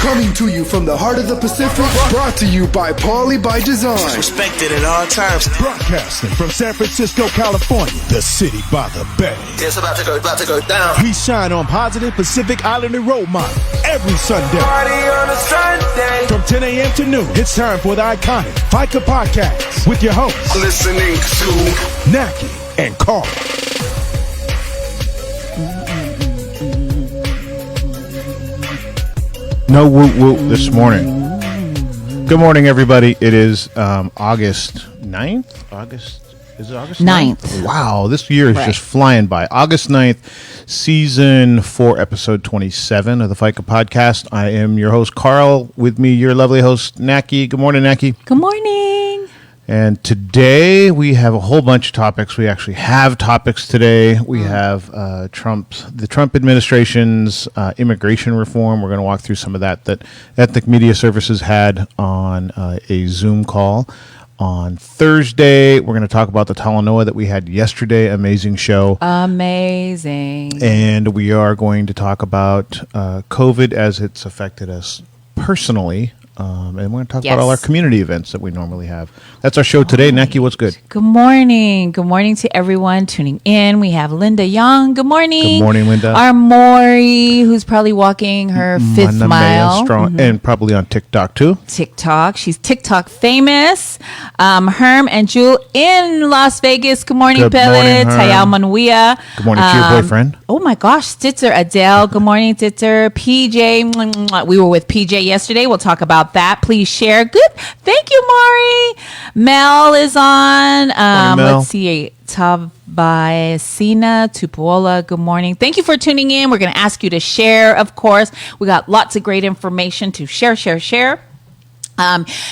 Coming to you from the heart of the Pacific, brought to you by Paulie by Design. Respected at all times. Broadcasting from San Francisco, California, the city by the bay. It's about to go down. We shine on positive Pacific Islander role models every Sunday. Party on a Sunday. From 10 a.m. to noon, it's time for the iconic Faika podcast with your hosts, Listening to Nackie and Carl. No woot woot this morning. Good morning, everybody. It is August 9th. Is it August 9th? Wow, this year is just flying by. August 9th, season 4, episode 27 of the Faika podcast. I am your host, Carl. With me, your lovely host, Nackie. Good morning, Nackie. Good morning. And today we have a whole bunch of topics. We actually have topics today. We have the Trump administration's immigration reform. We're going to walk through some of that Ethnic Media Services had on a Zoom call on Thursday. We're going to talk about the Talanoa that we had yesterday. Amazing show. Amazing. And we are going to talk about COVID as it's affected us personally. And we're going to talk about all our community events that we normally have. That's our show today. Nackie, what's good? Good morning. Good morning to everyone tuning in. We have Linda Young. Good morning. Good morning, Linda. Our Maury, who's probably walking her fifth mile. And probably on TikTok, too. TikTok. She's TikTok famous. Herm and Jewel in Las Vegas. Good morning, Pellet. Hayao Manuia. Good morning to your boyfriend. Oh, my gosh. Stitzer Adele. Good morning, Stitzer. PJ. We were with PJ yesterday. We'll talk about that. Please share. Good. Thank you, Maury. Mel is on. Mel. Let's see. Tavaisina Tupuola. Good morning. Thank you for tuning in. We're going to ask you to share, of course. We got lots of great information to share.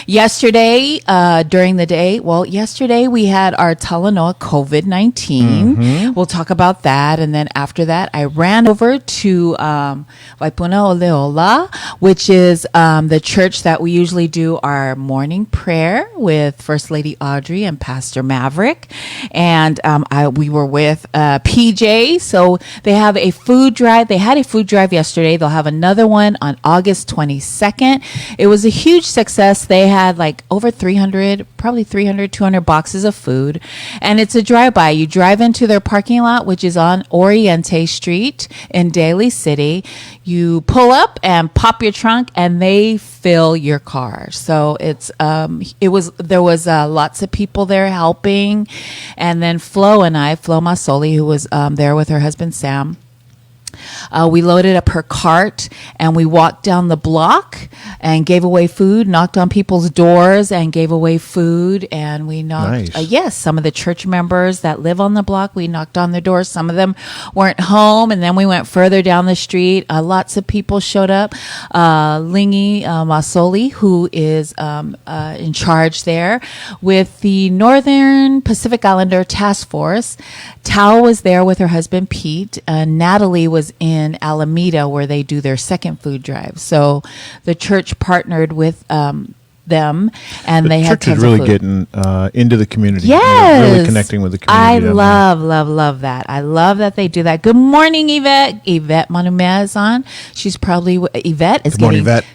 Yesterday, during the day, yesterday we had our Talanoa COVID-19. Mm-hmm. We'll talk about that. And then after that, I ran over to Waipuna Oleola, which is the church that we usually do our morning prayer with First Lady Audrey and Pastor Maverick. And we were with PJ. So they have a food drive. They had a food drive yesterday. They'll have another one on August 22nd. It was a huge success. They had like over 200 boxes of food. And it's a drive-by. You drive into their parking lot, which is on Oriente Street in Daly City. You pull up and pop your trunk, and they fill your car. So there was lots of people there helping. And then Flo Masoli, who was there with her husband, Sam, we loaded up her cart and we walked down the block and gave away food, knocked on people's doors and gave away food. And we knocked, some of the church members that live on the block, we knocked on their doors. Some of them weren't home. And then we went further down the street. Lots of people showed up. Lingy Masoli, who is in charge there with the Northern Pacific Islander Task Force. Tao was there with her husband, Pete. Natalie was in Alameda, where they do their second food drive. So the church partnered with them, and they had tons of food. The church is really getting into the community. Yes. Really connecting with the community. I love that. I love that they do that. Good morning, Yvette. Yvette Manumea is on. She's probably, Yvette.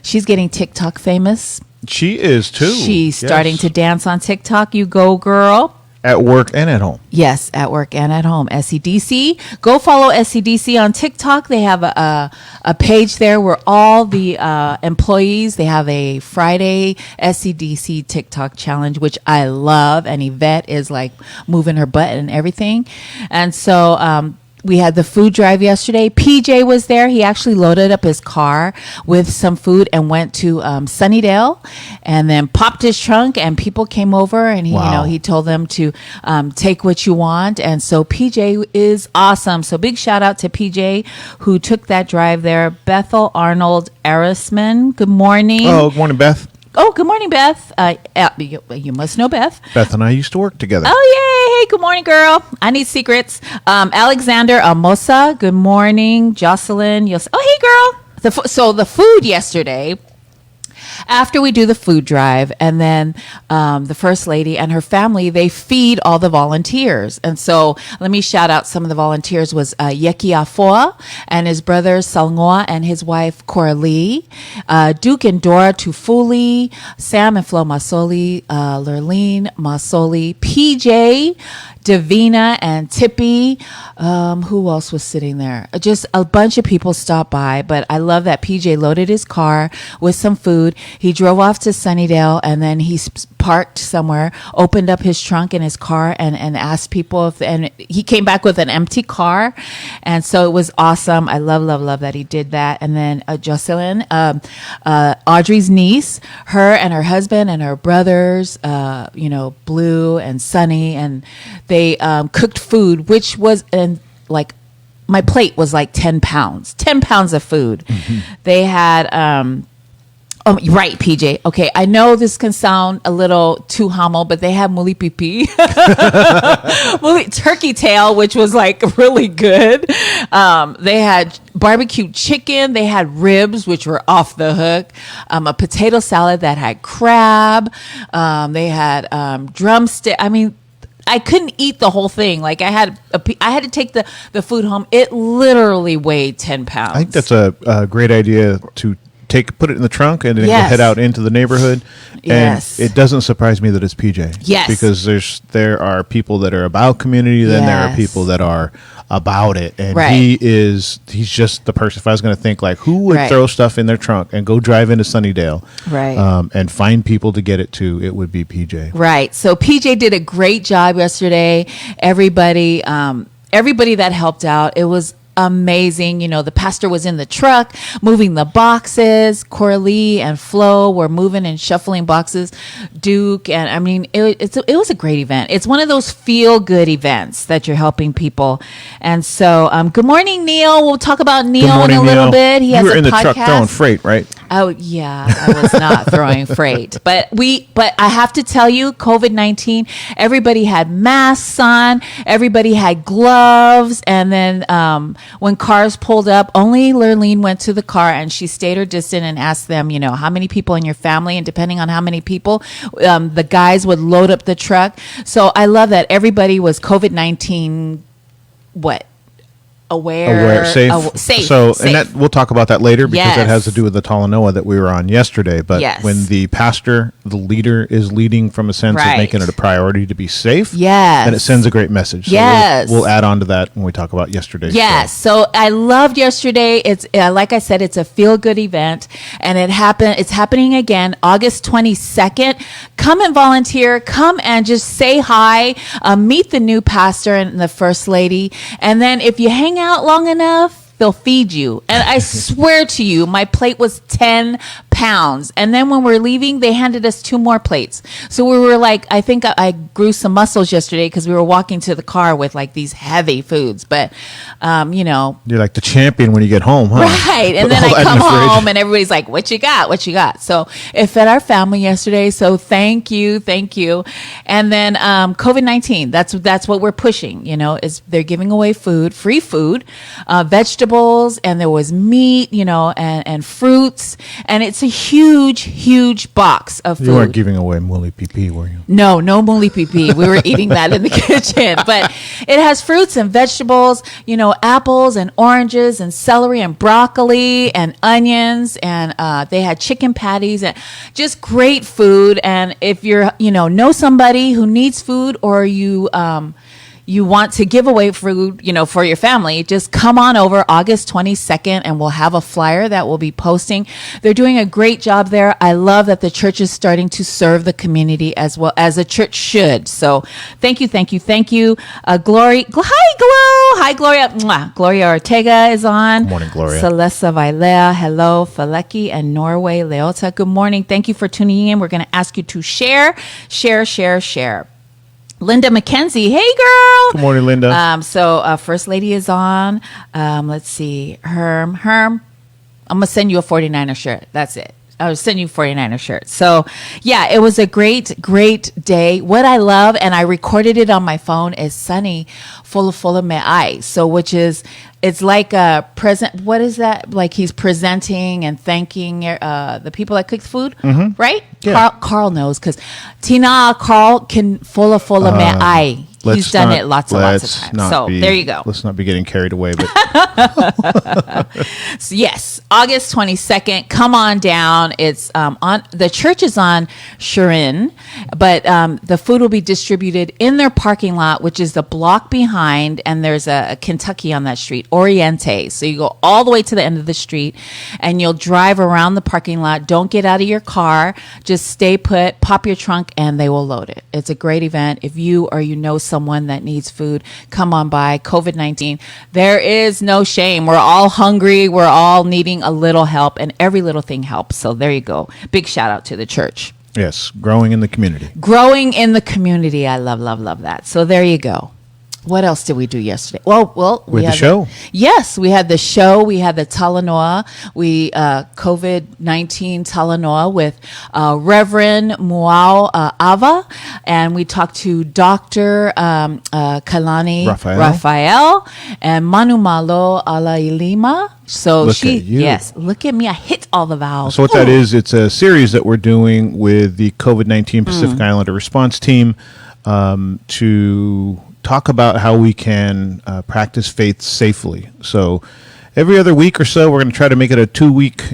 She's getting TikTok famous. She is too. She's starting to dance on TikTok. You go, girl. At work and at home. Yes, at work and at home. SCDC. Go follow SCDC on TikTok. They have a page there where all the employees, they have a Friday SCDC TikTok challenge, which I love. And Yvette is like moving her butt and everything. And so we had the food drive yesterday. PJ was there. He actually loaded up his car with some food and went to Sunnydale, and then popped his trunk. And people came over, and he told them to take what you want. And so PJ is awesome. So big shout out to PJ who took that drive there. Bethel Arnold Arisman. Good morning. Oh, good morning, Beth. Oh, good morning, Beth. You must know Beth. Beth and I used to work together. Oh, yay. Hey, good morning, girl. I need secrets. Alexander Amosa, good morning. Jocelyn. Oh, hey, girl. So the food yesterday, after we do the food drive, and then the First Lady and her family, they feed all the volunteers. And so let me shout out some of the volunteers was Yeki Afoa and his brother Salngoa and his wife Coralie, Duke and Dora Tufuli, Sam and Flo Masoli, Lurleen Masoli, PJ, Davina and Tippy. Who else was sitting there? Just a bunch of people stopped by, but I love that PJ loaded his car with some food. He drove off to Sunnydale, and then he parked somewhere, opened up his trunk in his car, and asked people if, and he came back with an empty car. And so it was awesome. I love that he did that. And then Jocelyn, Audrey's niece, her and her husband and her brothers, Blue and Sunny, and they cooked food, which was like my plate was like 10 pounds of food. Mm-hmm. They had oh, right, PJ. Okay, I know this can sound a little too humble, but they had muli pipi, turkey tail, which was like really good. They had barbecue chicken. They had ribs, which were off the hook. A potato salad that had crab. They had drumstick. I mean, I couldn't eat the whole thing. Like I had to take the food home. It literally weighed 10 pounds. I think that's a great idea to put it in the trunk and then head out into the neighborhood. Yes. And it doesn't surprise me that it's PJ. Yes. Because there are people that are about community, then there are people that are about it. And he's just the person. If I was going to think like who would throw stuff in their trunk and go drive into Sunnydale and find people to get it to, it would be PJ. Right. So PJ did a great job yesterday. Everybody that helped out, it was amazing. You know, the pastor was in the truck moving the boxes. Coralie and Flo were moving and shuffling boxes. Duke, and I mean, it was a great event. It's one of those feel good events that you're helping people. And so, good morning, Neil. We'll talk about Neil in a little bit. He has a podcast. You were in the truck throwing freight, right? Oh yeah, I was not throwing freight, but I have to tell you, COVID-19, everybody had masks on, everybody had gloves, and then when cars pulled up, only Lurleen went to the car and she stayed her distance and asked them, you know, how many people in your family, and depending on how many people, the guys would load up the truck. So I love that everybody was COVID-19 aware, safe. So, and that we'll talk about that later because that has to do with the Talanoa that we were on yesterday. But when the pastor, the leader, is leading from a sense of making it a priority to be safe, then it sends a great message. So we'll add on to that when we talk about yesterday. Yes. So I loved yesterday. It's like I said, it's a feel good event, and it's happening again August 22nd. Come and volunteer. Come and just say hi. Meet the new pastor and the first lady, and then if you hang out long enough, they'll feed you. And I swear to you, my plate was 10 pounds. And then when we're leaving, they handed us 2 more plates. So we were like, I think I grew some muscles yesterday because we were walking to the car with like these heavy foods. But, you know. You're like the champion when you get home, huh? Right. And then I come home and everybody's like, what you got? What you got? So it fed our family yesterday. So thank you. Thank you. And then COVID-19, that's what we're pushing, you know, is they're giving away food, free food, vegetables, and there was meat, you know, and fruits. And it's a huge box of food. You weren't giving away muli pipi, were you? No muli pipi. We were eating that in the kitchen. But it has fruits and vegetables, you know, apples and oranges and celery and broccoli and onions. And they had chicken patties and just great food. And if you're, you know somebody who needs food, or you want to give away food, you know, for your family, just come on over August 22nd and we'll have a flyer that we'll be posting. They're doing a great job there. I love that the church is starting to serve the community as well as a church should. So thank you. Glory. Hi, Gloria. Mwah. Gloria Ortega is on. Good morning, Gloria. Celesta Vailea. Hello, Faleki and Norway Leota. Good morning. Thank you for tuning in. We're going to ask you to share. Linda McKenzie. Hey, girl. Good morning, Linda. So First Lady is on. Let's see. Herm. I'm going to send you a 49er shirt. That's it. I'll send you 49er shirts. So yeah, it was a great day. What I love, and I recorded it on my phone, is Sunny full me ai. So it's like a present. What is that? Like he's presenting and thanking the people that cooked food, right? Yeah. Carl knows, because Carl can full me ai. He's done it lots and lots of times. So there you go. Let's not be getting carried away. But So yes, August 22nd. Come on down. It's on the church is on Shurin, but the food will be distributed in their parking lot, which is the block behind. And there's a Kentucky on that street, Oriente. So you go all the way to the end of the street, and you'll drive around the parking lot. Don't get out of your car. Just stay put. Pop your trunk, and they will load it. It's a great event. If you or you know someone that needs food, come on by. COVID-19, there is no shame. We're all hungry. We're all needing a little help, and every little thing helps. So there you go. Big shout out to the church. yes, growing in the community. Growing in the community. I love that. So there you go. What else did we do yesterday? Well, We had the show. Yes, we had the show. We had the Talanoa. We COVID-19 Talanoa with Reverend Muao Ava, and we talked to Dr. Kalani Raphael and Manu Malo Alailima. So Look at you. yes, look at me. I hit all the vowels. So what that is, it's a series that we're doing with the COVID-19 Pacific Islander Response Team to talk about how we can practice faith safely. So every other week or so, we're going to try to make it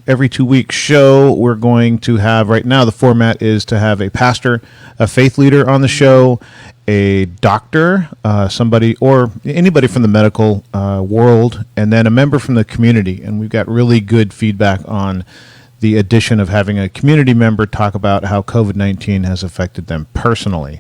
every 2 week show. We're going to have, right now, the format is to have a pastor, a faith leader on the show, a doctor, somebody or anybody from the medical world, and then a member from the community. And we've got really good feedback on the addition of having a community member talk about how COVID-19 has affected them personally.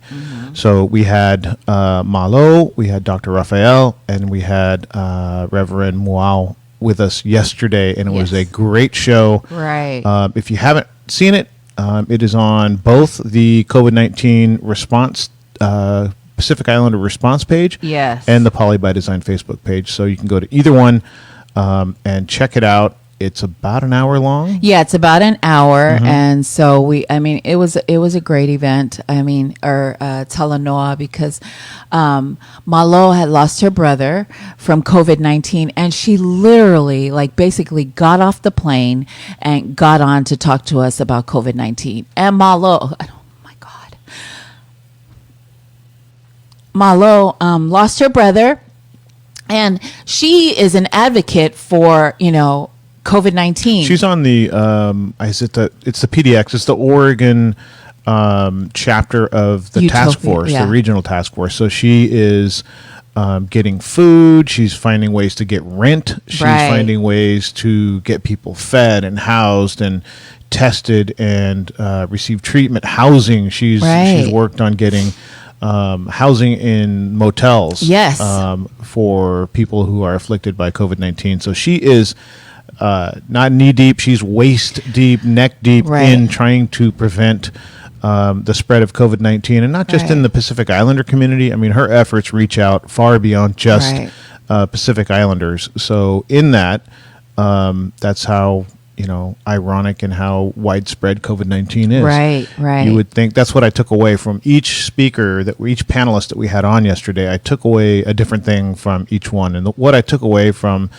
So we had Malo, we had Dr. Raphael, and we had Reverend Muao with us yesterday, and it was a great show. Right. If you haven't seen it, it is on both the COVID-19 response Pacific Islander response page and the Poly by Design Facebook page. So you can go to either one and check it out. It's about an hour long. Yeah, it's about an hour, and so it was a great event. Talanoa, because Malo had lost her brother from COVID-19, and she literally, basically got off the plane and got on to talk to us about COVID-19. And Malo, lost her brother, and she is an advocate for, COVID-19. She's on the it's the PDX. It's the Oregon chapter of the task force, the regional task force. So she is getting food. She's finding ways to get rent. She's finding ways to get people fed and housed and tested and receive treatment. Housing. She's worked on getting housing in motels. For people who are afflicted by COVID-19. So she is not knee deep, she's waist deep, neck deep in trying to prevent the spread of COVID-19, and not just in the Pacific Islander community. I mean, her efforts reach out far beyond just Pacific Islanders. So in that, that's how, ironic and how widespread COVID-19 is. Right. You would think that's what I took away from each speaker, each panelist that we had on yesterday. I took away a different thing from each one. And what I took away from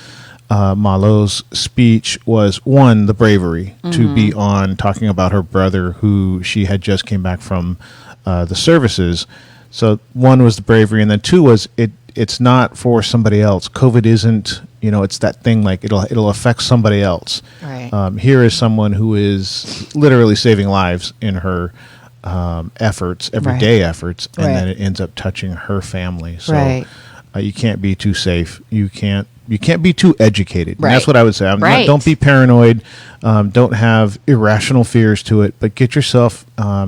Malo's speech was, one, the bravery to be on talking about her brother who she had just came back from the services. So one was the bravery, and then two was it's not for somebody else. COVID isn't, it's that thing it'll affect somebody else. Here is someone who is literally saving lives in her efforts, everyday efforts, and then it ends up touching her family. So you can't be too safe. You can't be too educated. And that's what I would say. Don't be paranoid. Don't have irrational fears to it, but get yourself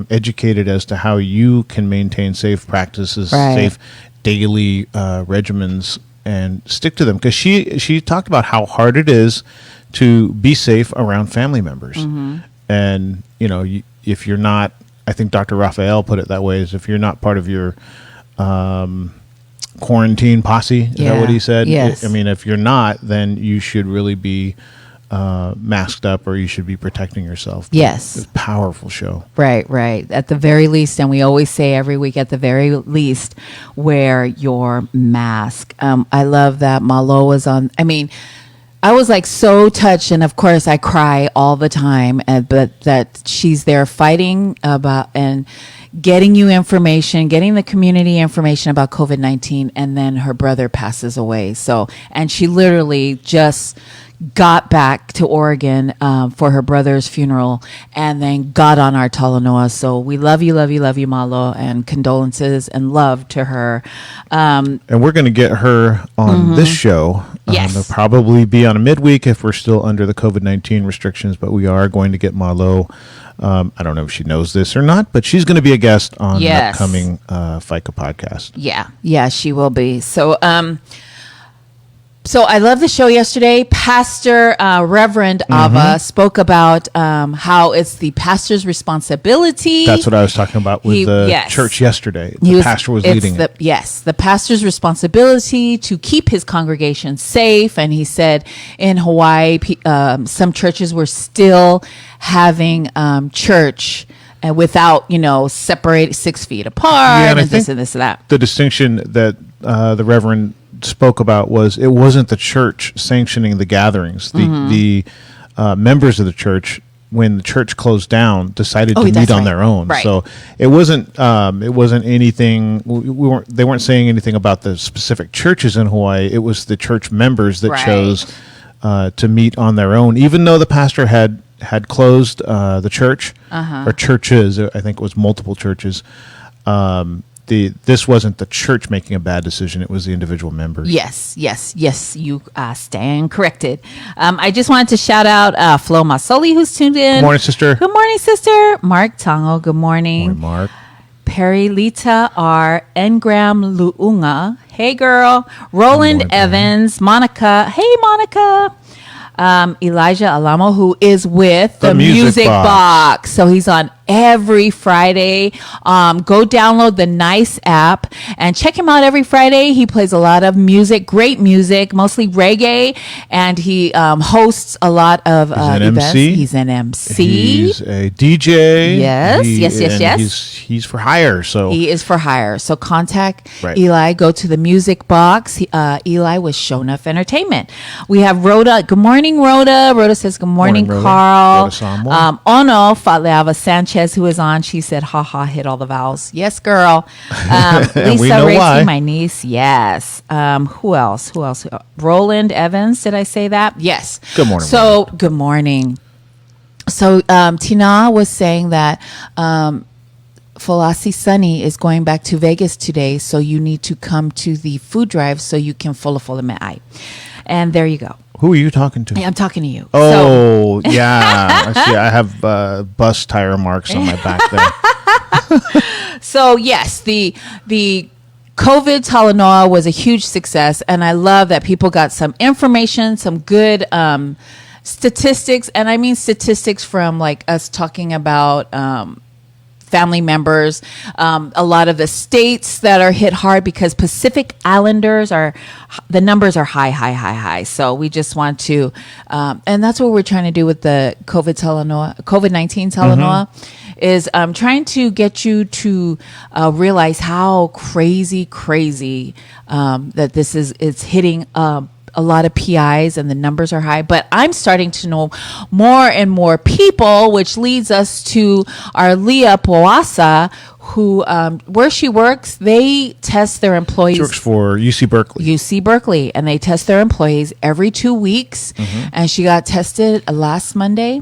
educated as to how you can maintain safe practices, safe daily regimens, and stick to them. Because she talked about how hard it is to be safe around family members. And, if you're not, I think Dr. Raphael put it that way, is if you're not part of your quarantine posse, is that what he said? Yes. I mean, if you're not, then you should really be masked up or you should be protecting yourself. Yes. It's a powerful show. Right, right. At the very least, and we always say every week, at the very least, wear your mask. I love that Malo was on. I mean, I was like so touched, and of course I cry all the time, but that she's there fighting about and getting you information, getting the community information about COVID-19, and then her brother passes away. So, and she literally just got back to Oregon for her brother's funeral and then got on our Talanoa. So we love you, Malo, and condolences and love to her. And we're going to get her on this show. Yes. They'll probably be on a midweek if we're still under the COVID-19 restrictions, but we are going to get Malo. I don't know if she knows this or not, but she's going to be a guest on the upcoming FICA podcast. Yeah, she will be. So, so I love the show yesterday. Pastor Reverend Ava spoke about how it's the pastor's responsibility. That's what I was talking about with the church yesterday. The pastor was leading it. Yes, the pastor's responsibility to keep his congregation safe. And he said in Hawaii, some churches were still having church without, separate 6 feet apart and this and this and that. The distinction that the Reverend spoke about was it wasn't the church sanctioning the gatherings. The members of the church, when the church closed down, decided to meet on their own. Right. So it wasn't anything. They weren't saying anything about the specific churches in Hawaii. It was the church members that chose to meet on their own, even though the pastor had closed the church or churches. I think it was multiple churches. This wasn't the church making a bad decision. It was the individual members. Yes. You stand corrected. I just wanted to shout out Flo Masoli, who's tuned in. Good morning, sister. Good morning, sister. Mark Tango, good morning. Good morning, Mark. Perry Lita R. Engram Luunga. Hey, girl. Roland morning, Evans. Monica. Hey, Monica. Elijah Alamo, who is with the Music Box. So he's on every Friday. Go download the Nice app and check him out every Friday. He plays a lot of music, great music, mostly reggae, and he hosts a lot of events. He's an MC. He's a DJ. Yes. He's for hire. So he is for hire. So contact Eli. Go to the Music Box. Eli with Show Enough Entertainment. We have Rhoda. Good morning, Rhoda. Rhoda says, good morning, Carl. Ono Fatleava Sanchez, who is on, she said, hit all the vowels. Yes, girl. Lisa Racy, my niece. Yes. Who else? Roland Evans. Did I say that? Yes. Good morning. So, good morning. So, Tina was saying that Falasi Sunny is going back to Vegas today, so you need to come to the food drive so you can follow me. And there you go. Who are you talking to? I'm talking to you. Oh, yeah. I see. I have bus tire marks on my back there. So, yes, the COVID Talanoa was a huge success, and I love that people got some information, some good statistics, and I mean statistics from like us talking about family members, a lot of the states that are hit hard because Pacific Islanders the numbers are high. So we just want to, and that's what we're trying to do with the COVID-19 Talanoa, is trying to get you to realize how crazy that this is. It's hitting a lot of PIs and the numbers are high, but I'm starting to know more and more people, which leads us to our Leah Poasa, who, where she works, they test their employees. She works for UC Berkeley. And they test their employees every 2 weeks. And she got tested this Monday.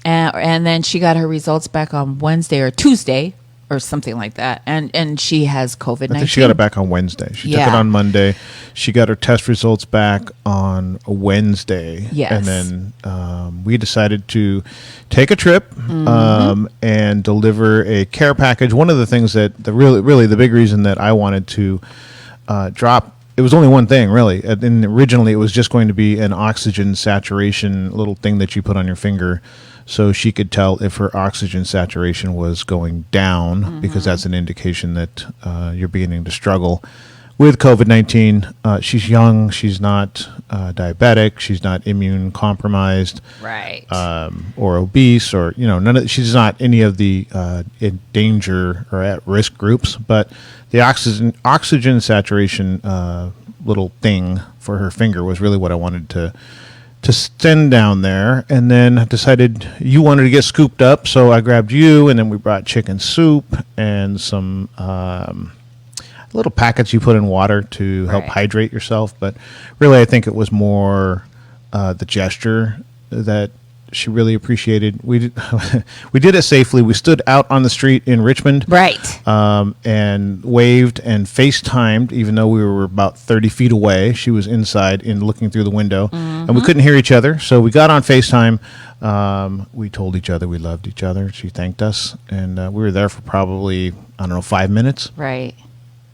And then she got her results back on Wednesday or Tuesday, or something like that, and she has COVID-19. I think she got it back on Wednesday. She took it on Monday. She got her test results back on Wednesday. Yes. And then we decided to take a trip and deliver a care package. One of the things that really the big reason that I wanted to drop, it was only one thing really. And originally it was just going to be an oxygen saturation little thing that you put on your finger, so she could tell if her oxygen saturation was going down, because that's an indication that you're beginning to struggle with COVID-19. She's young. She's not diabetic. She's not immune compromised. Right. Or obese, or she's not any of the in danger or at risk groups. But the oxygen saturation little thing for her finger was really what I wanted to send down there, and then decided you wanted to get scooped up, so I grabbed you, and then we brought chicken soup and some little packets you put in water to help hydrate yourself. But really, I think it was more the gesture that she really appreciated. We did, we did it safely. We stood out on the street in Richmond, and waved and FaceTimed, even though we were about 30 feet away. She was inside and looking through the window, and we couldn't hear each other. So we got on FaceTime. We told each other we loved each other. She thanked us, and we were there for probably 5 minutes. Right.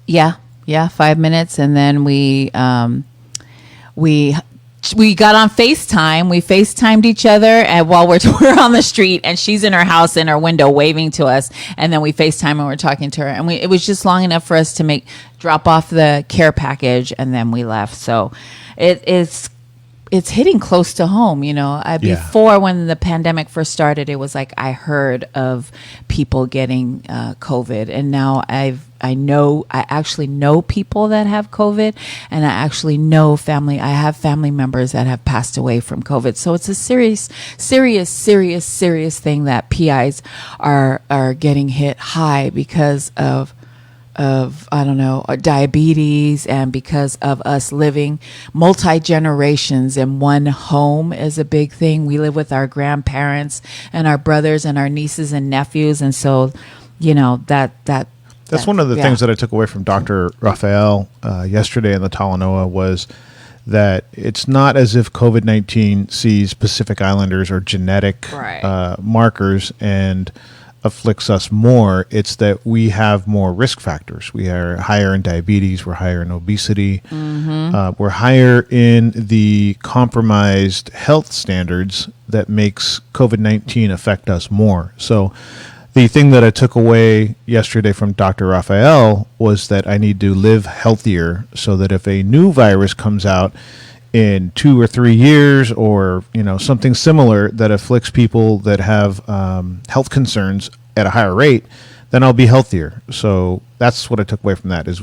Yeah. 5 minutes, and then we got on FaceTime. We FaceTimed each other, and while we're on the street, and she's in her house in her window waving to us, and then we FaceTime and we're talking to her, and it was just long enough for us to drop off the care package, and then we left. So it's hitting close to home, Before, when the pandemic first started, it was like I heard of people getting COVID, and now I actually know people that have COVID, and I actually know I have family members that have passed away from COVID. So it's a serious thing that PIs are getting hit high because of diabetes, and because of us living multi-generations in one home is a big thing. We live with our grandparents and our brothers and our nieces and nephews, and so that's one of the things that I took away from Dr. Raphael yesterday in the Talanoa was that it's not as if COVID-19 sees Pacific Islanders or genetic markers and afflicts us more. It's that we have more risk factors. We are higher in diabetes. We're higher in obesity. We're higher in the compromised health standards that makes COVID-19 affect us more. So the thing that I took away yesterday from Dr. Raphael was that I need to live healthier, so that if a new virus comes out in 2 or 3 years, or something similar that afflicts people that have health concerns at a higher rate, then I'll be healthier. So that's what I took away from that is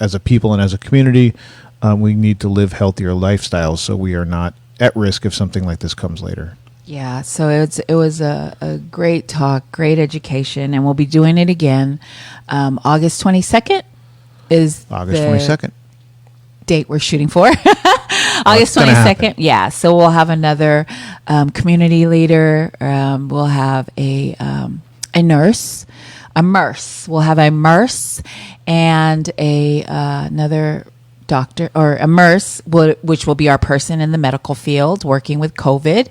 as a people and as a community, we need to live healthier lifestyles so we are not at risk if something like this comes later. Yeah, so it was a great talk, great education, and we'll be doing it again. August 22nd is August 22nd date we're shooting for. August 22nd. Yeah. So we'll have another community leader. We'll have a nurse, We'll have a nurse and another doctor, or a nurse, which will be our person in the medical field working with COVID.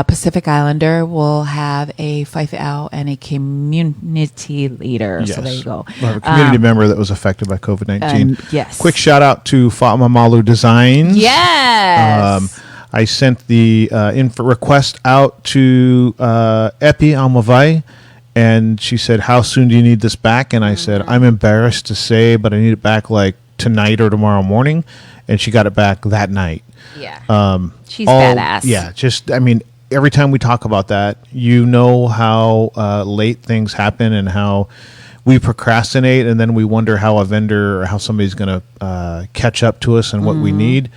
Pacific Islander will have a Faika and a community leader. Yes. So there you go. We'll have a community member that was affected by COVID-19. Yes. Quick shout out to Fatma Malu Designs. Yes. I sent the request out to Epi Almavai, and she said, "How soon do you need this back?" And I said, "I'm embarrassed to say, but I need it back like tonight or tomorrow morning," and she got it back that night. Yeah. She's badass. Yeah. Every time we talk about that, how late things happen and how we procrastinate, and then we wonder how a vendor or how somebody's going to catch up to us and what we need.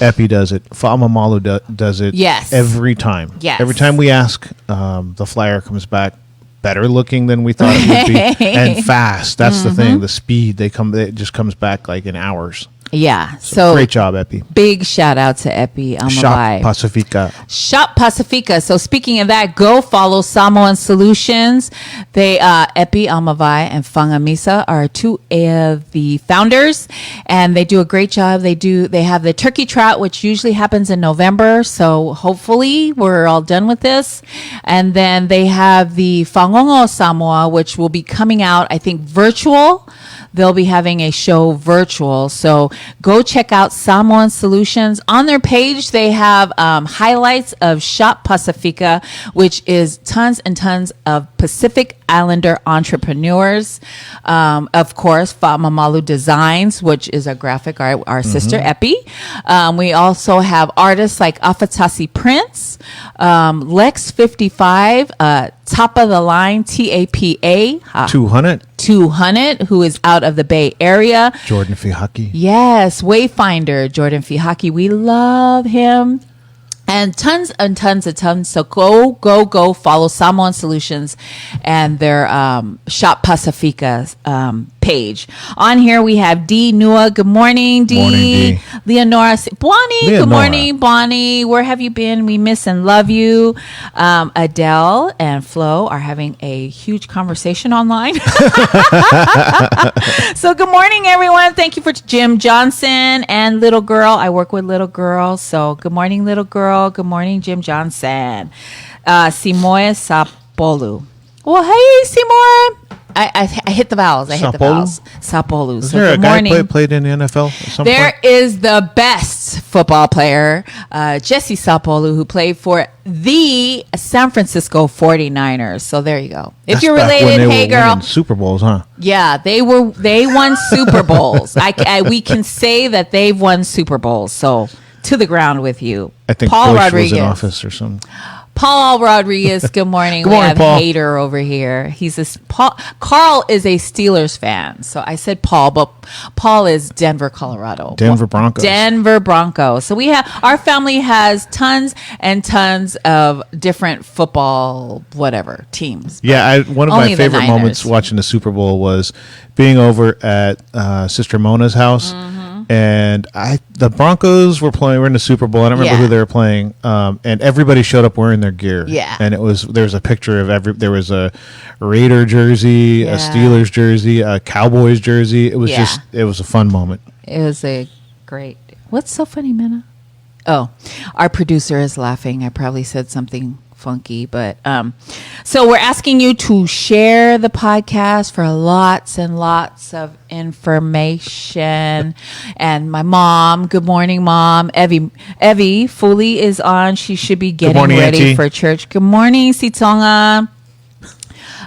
Epi does it. Fama Malu does it. Yes. Every time. Yes. Every time we ask, the flyer comes back better looking than we thought it would be, and fast. That's the thing. The speed it just comes back like in hours. Yeah. So great job, Epi. Big shout out to Epi Shop Almavai. Pacifica. Shop Pacifica. So speaking of that, go follow Samoan Solutions. They Epi Almavai and Fanga Misa are two of the founders, and they do a great job. They have the turkey trot, which usually happens in November. So hopefully we're all done with this. And then they have the Fangongo Samoa, which will be coming out, I think, virtual they'll be having a show virtual. So go check out Samoan Solutions. On their page, they have highlights of Shop Pacifica, which is tons and tons of Pacific Islander entrepreneurs. Of course, Famamalu Designs, which is a graphic art, our sister Epi. We also have artists like Afatasi Prince, Lex 55, top of the line TAPA 200, who is out of the Bay Area. Jordan Fihaki. Yes, Wayfinder, Jordan Fihaki. We love him. And tons and tons and tons. So go follow Samoan Solutions and their Shop Pacifica page. On here we have D Nua. Good morning, D. Morning, D. Leonora. Bonnie. Good morning, Bonnie. Where have you been? We miss and love you. Adele and Flo are having a huge conversation online. So good morning, everyone. Thank you for Jim Johnson and Little Girl. I work with Little Girl. So good morning, Little Girl. Good morning, Jim Johnson. Simoe Sapolu. Well, hey, Simoe. I hit the vowels. Sapolu. Is So there a good guy morning. played in the NFL at some There point? is the best football player, Jesse Sapolu, who played for the San Francisco 49ers. So there you go. If That's you're back when related, they hey were girl. winning Super Bowls, huh? Yeah, they won Super Bowls. We can say that they've won Super Bowls. So to the ground with you. I think Paul Bush Rodriguez. was in office or something. Paul Rodriguez, good morning. Good morning, we have Paul. Hater over here. Carl is a Steelers fan. So I said Paul, but Paul is Denver, Colorado. Denver Broncos. Denver Broncos. So our family has tons and tons of different football, whatever, teams. Yeah, one of my Only the favorite moments Niners. watching the Super Bowl was being over at Sister Mona's house. And the Broncos were playing. We're in the Super Bowl. I don't remember Yeah. who they were playing. And everybody showed up wearing their gear. Yeah. And there was a picture of there was a Raider jersey, a Steelers jersey, a Cowboys jersey. It was it was a fun moment. It was a great. What's so funny, Minna? Oh, our producer is laughing. I probably said something funky, but so we're asking you to share the podcast for lots and lots of information. And my mom, good morning, Mom. Evie Foley is on. She should be getting morning, ready Auntie. for church. Good morning, Si Tonga.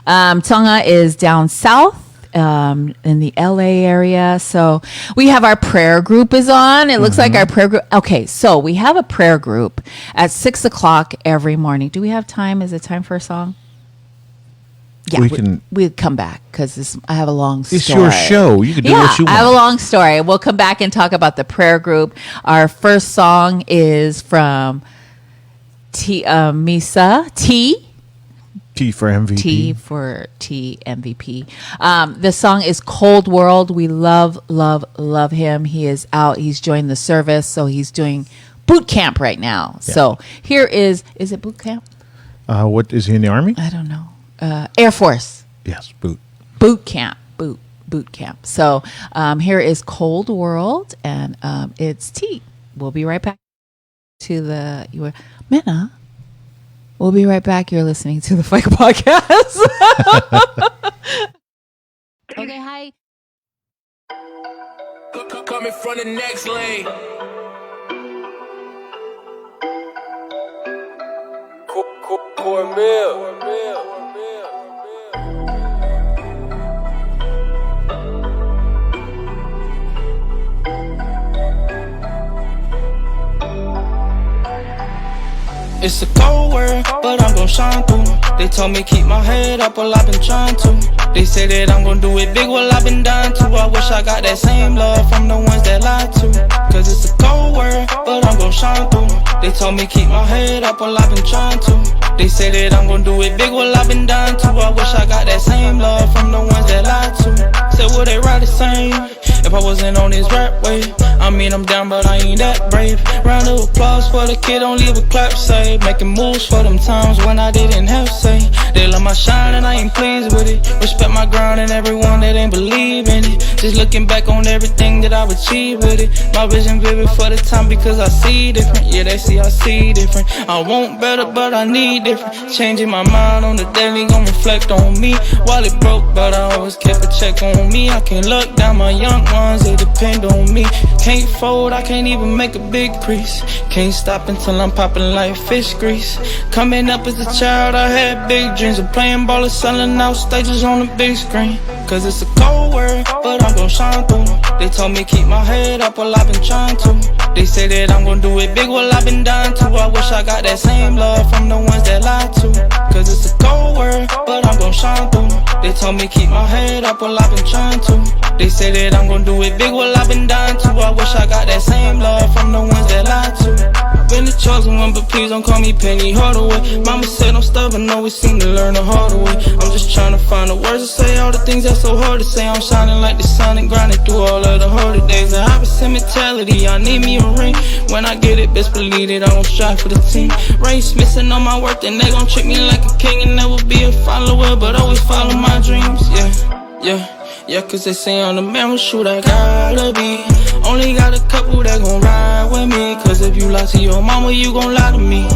Tonga is down south. In the LA area. So we have our prayer group is on. It looks like our prayer group. Okay. So we have a prayer group at 6:00 every morning. Do we have time? Is it time for a song? Yeah, we'll come back because I have a long story. It's your show. You can do what you want. I have a long story. We'll come back and talk about the prayer group. Our first song is from Misa T. T for MVP. T for T MVP. The song is Cold World. We love him. He is out. He's joined the service. So he's doing boot camp right now. Yeah. So here is it boot camp? What is he in the Army? I don't know. Air Force. Yes, boot. Boot camp. Boot camp. So here is Cold World and it's T. We'll be right back to Minna. We'll be right back. You're listening to the Faika Podcast. Okay, hi. Coming from the next lane. Cornmeal. It's a cold world, but I'm gon' shine through. They told me keep my head up, well I've been trying to. They say that I'm gon' do it big, well I've been dying to. I wish I got that same love from the ones that lied to. Cause it's a cold world, but I'm gon' shine through. They told me keep my head up, well I've been trying to. They say that I'm gon' do it big, well I've been dying to. I wish I got that same love from the ones that lied to. Said will they ride the same? If I wasn't on this rap wave. I mean, I'm down, but I ain't that brave. Round of applause for the kid, don't leave a clap, say. Making moves for them times when I didn't have say. They love my shine and I ain't pleased with it. Respect my ground and everyone that ain't believe in it. Just looking back on everything that I've achieved with it. My vision vivid for the time because I see different. Yeah, they see I see different. I want better, but I need different. Changing my mind on the daily, gon' reflect on me. While it broke, but I always kept a check on me. I can't look down my young ones, they depend on me. Can't fold, I can't even make a big crease. Can't stop until I'm popping like fish grease. Coming up as a child, I had big dreams of playing ball and selling out stages on the big screen. Cause it's a cold world, but I'm gon' shine through. They told me keep my head up, well I've been trying to. They say that I'm gon' do it big, well I've been dying to. I wish I got that same love from the ones that lied to. Cause it's a cold world, but I'm gon' shine through. They told me keep my head up, well I've been trying to. They say that I'm gon' do it big, well I've been dying to. I wish I got that same love from the ones that lied to. I've been the chosen one, but please don't call me Penny Hardaway. Mama said I'm stubborn, always seem to learn the hard way. I'm just trying to find the words to say all the things that's so hard to say. I'm shining like the sun and grinding through all of the harder days. I have a mentality, I need me a ring. When I get it, best believe it, I gon' strive for the team. Race missing on my work, then they gon' treat me like a king and never be a follower, but always follow my dreams. Yeah, cause they say on the man with shoot I gotta be. Only got a couple that gon' ride with me. Cause if you lie to your mama, you gon' lie to me.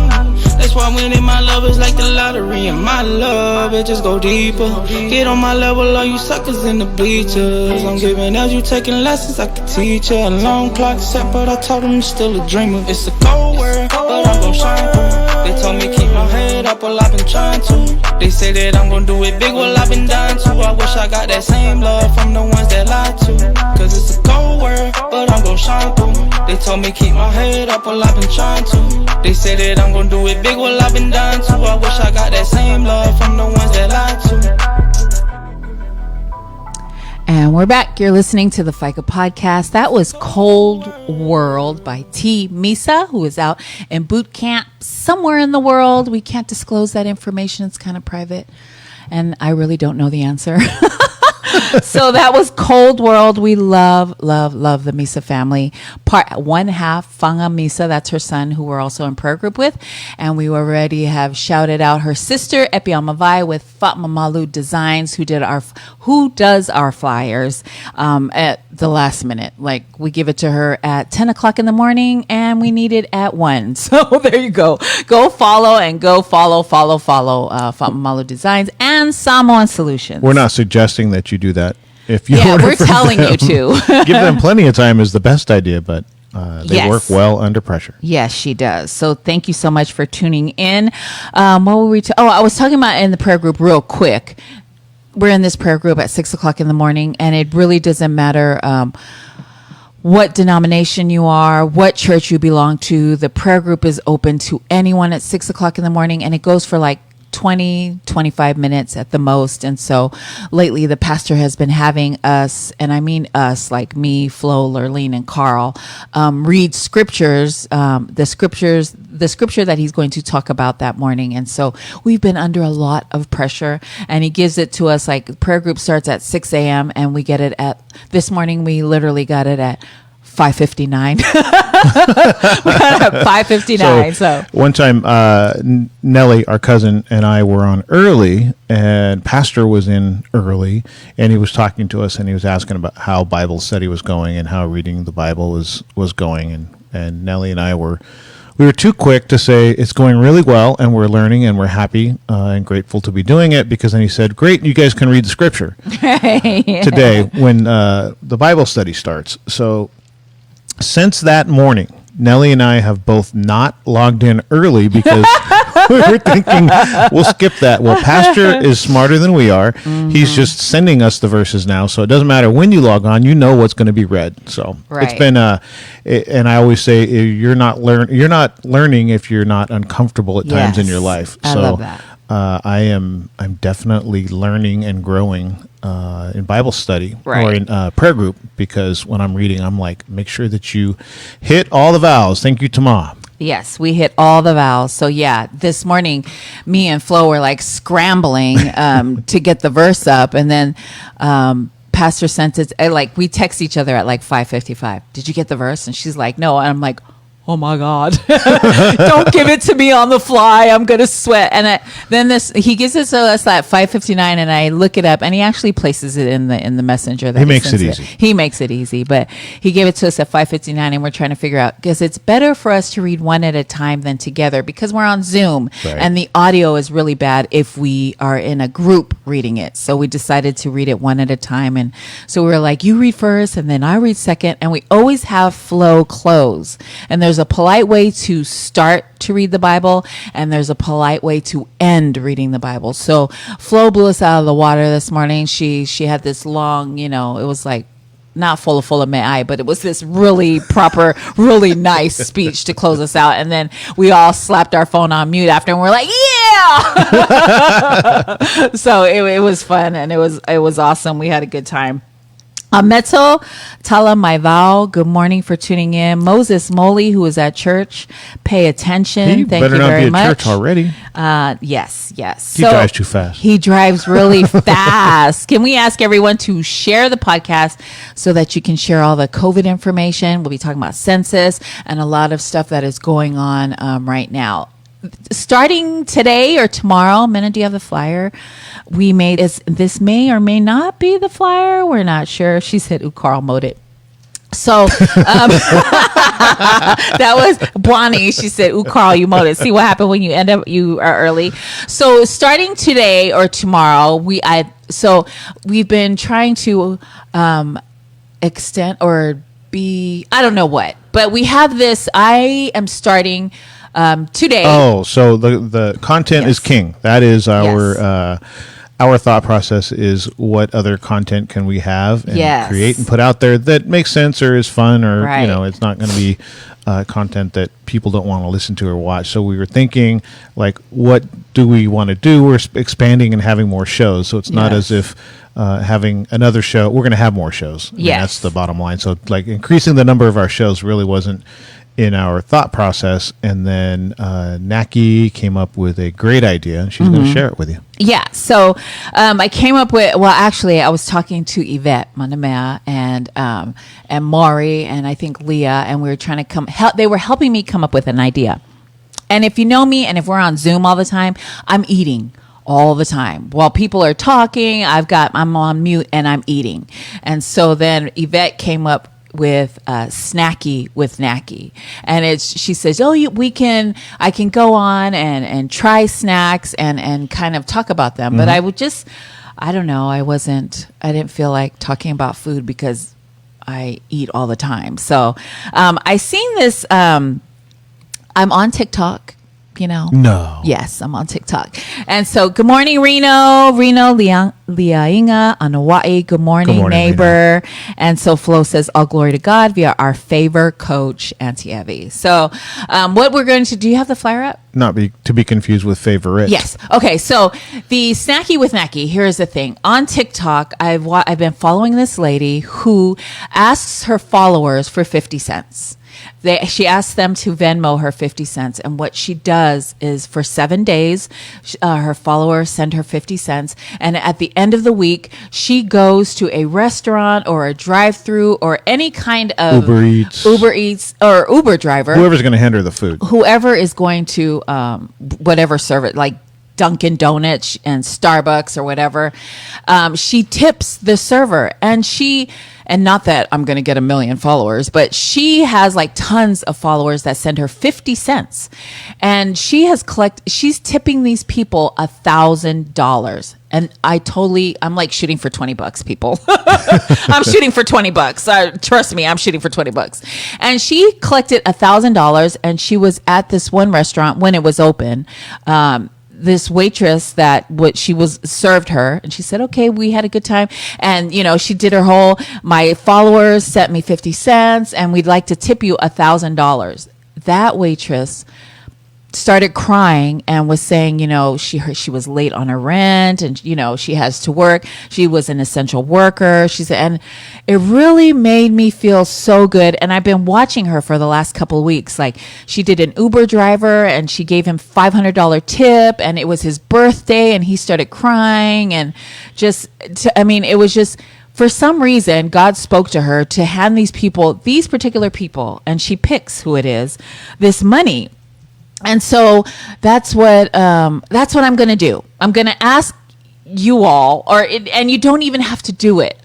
That's why winning my love is like the lottery. And my love, it just go deeper. Get on my level, all you suckers in the bleachers. I'm giving as you taking lessons, I can teach you. A long clock set, but I told them you're still a dreamer. It's a cold world, but I'm gon' shine through. They told me keep my head up, well I've been trying to. They say that I'm gon' do it big, well I've been dying to. I wish I got that same love from the ones that lied to. Cause it's a cold world, but I'm gon' shine through. They told me keep my head up, well I've been trying to. They say that I'm gon' do it big, well I've been dying to. I wish I got that same love from the ones that lied to. And we're back. You're listening to the Faika podcast. That was Cold World by T. Misa, who is out in boot camp somewhere in the world. We can't disclose that information. It's kind of private. And I really don't know the answer. So that was Cold World. We love the Misa family. One half, Fanga Misa, that's her son, who we're also in prayer group with. And we already have shouted out her sister, Epial Mavai, with Fatma Malu Designs, who does our flyers at the last minute. Like, we give it to her at 10 o'clock in the morning, and we need it at 1. So there you go. Go follow Fatma Malu Designs and Samoan Solutions. We're not suggesting that you do that. If you we're telling you to. Give them plenty of time is the best idea, but they work well under pressure. Yes, she does. So thank you so much for tuning in. What were we? I was talking about in the prayer group real quick. We're in this prayer group at 6 o'clock in the morning, and it really doesn't matter what denomination you are, what church you belong to. The prayer group is open to anyone at 6 o'clock in the morning, and it goes for like 20-25 minutes at the most. And so lately the pastor has been having us, and I mean us, like me, Flo, Lurleen, and Carl, read scriptures, the scripture that he's going to talk about that morning. And so we've been under a lot of pressure, and he gives it to us like prayer group starts at 6 a.m. and we get it this morning we literally got it at 5:59. We got it at 5:59. So one time, Nellie, our cousin, and I were on early, and Pastor was in early, and he was talking to us, and he was asking about how Bible study was going and how reading the Bible was going, and Nellie and I we were too quick to say it's going really well, and we're learning, and we're happy and grateful to be doing it, because then he said, great, you guys can read the scripture today when the Bible study starts. So since that morning, Nellie and I have both not logged in early because we were thinking we'll skip that. Well, Pastor is smarter than we are. Mm-hmm. He's just sending us the verses now, so it doesn't matter when you log on. You know what's going to be read. So It's been and I always say you're not learning if you're not uncomfortable at times in your life. I love that. I'm definitely learning and growing in Bible study or in prayer group, because when I'm reading, I'm like, make sure that you hit all the vowels. Thank you, Tama. Yes, we hit all the vowels. So yeah, this morning, me and Flo were like scrambling to get the verse up, and then pastor sent it. Like we text each other at like 5:55. Did you get the verse? And she's like, no. And I'm like, oh my God, don't give it to me on the fly. I'm going to sweat. And then he gives it to us at 5:59 and I look it up and he actually places it in the messenger. That he makes it easy. He makes it easy, but he gave it to us at 5:59 and we're trying to figure out, because it's better for us to read one at a time than together because we're on Zoom and the audio is really bad if we are in a group reading it. So we decided to read it one at a time. And so we were like, you read first and then I read second. And we always have flow close. And there's a polite way to start to read the Bible and there's a polite way to end reading the Bible. So Flo blew us out of the water this morning. She had this long, it was like not full of may, but it was this really proper, really nice speech to close us out. And then we all slapped our phone on mute after and we're like, yeah. So it was fun and it was awesome. We had a good time. Meto Tala Maivao, good morning for tuning in. Moses Moley, who is at church, pay attention. He Thank better you not very be at much. church already. Yes. He drives too fast. He drives really fast. Can we ask everyone to share the podcast so that you can share all the COVID information? We'll be talking about census and a lot of stuff that is going on right now. Starting today or tomorrow, Minna, do you have the flyer? This may or may not be the flyer. We're not sure. She said, ooh, Carl mowed it. So that was Bonnie. She said, ooh, Carl, you mowed it. See what happened when you are early. So starting today or tomorrow, we've been trying to extend or be, I don't know what, but we have this. I am starting today. Oh, so the content is king. That is our thought process is what other content can we have and create and put out there that makes sense or is fun or, it's not going to be content that people don't want to listen to or watch. So we were thinking, like, what do we want to do? We're expanding and having more shows. So it's not as if having another show, we're going to have more shows. I mean, that's the bottom line. So like increasing the number of our shows really wasn't in our thought process. And then Nackie came up with a great idea and she's going to share it with you. Yeah. So I came up with, actually I was talking to Yvette Manamea and Maury and I think Leah, and we were trying to they were helping me come up with an idea. And if you know me and if we're on Zoom all the time, I'm eating all the time. While people are talking, I'm on mute and I'm eating. And so then Yvette came up with Snackie with Nackie, and she says, I can go on and try snacks and kind of talk about them, but I would just, I don't know, I didn't feel like talking about food because I eat all the time. So I seen this, I'm on TikTok. No. Yes, I'm on TikTok. And so, good morning, Reno Liainga on Hawaii. Good morning, neighbor. Reno. And so Flo says, all glory to God via our favor coach, Auntie Evie. So what we're going to do, you have the flyer up? Not to be confused with favorite. Yes. Okay. So the Snackie with Nackie, here's the thing. On TikTok, I've been following this lady who asks her followers for 50 cents. She asks them to Venmo her 50 cents. And what she does is for 7 days, her followers send her 50 cents. And at the end of the week, she goes to a restaurant or a drive-through or any kind of Uber Eats or Uber driver. Whoever's going to hand her the food. Whoever is going to whatever serve it, like Dunkin' Donuts and Starbucks or whatever. She tips the server, and not that I'm going to get 1 million followers, but she has like tons of followers that send her 50 cents. And she's tipping these people $1,000. And I'm like shooting for $20, people. I'm shooting for $20. Trust me, I'm shooting for $20. And she collected $1,000 and she was at this one restaurant when it was open. This waitress she was served her, and she said, okay, we had a good time. And, she did her whole, my followers sent me 50 cents and we'd like to tip you $1,000. That waitress started crying and was saying, she was late on her rent and, she has to work. She was an essential worker. She said, and it really made me feel so good. And I've been watching her for the last couple of weeks. Like she did an Uber driver and she gave him $500 tip and it was his birthday and he started crying and it was just for some reason, God spoke to her to hand these particular people, and she picks who it is, this money. And so that's what I'm going to do. I'm going to ask you all, and you don't even have to do it.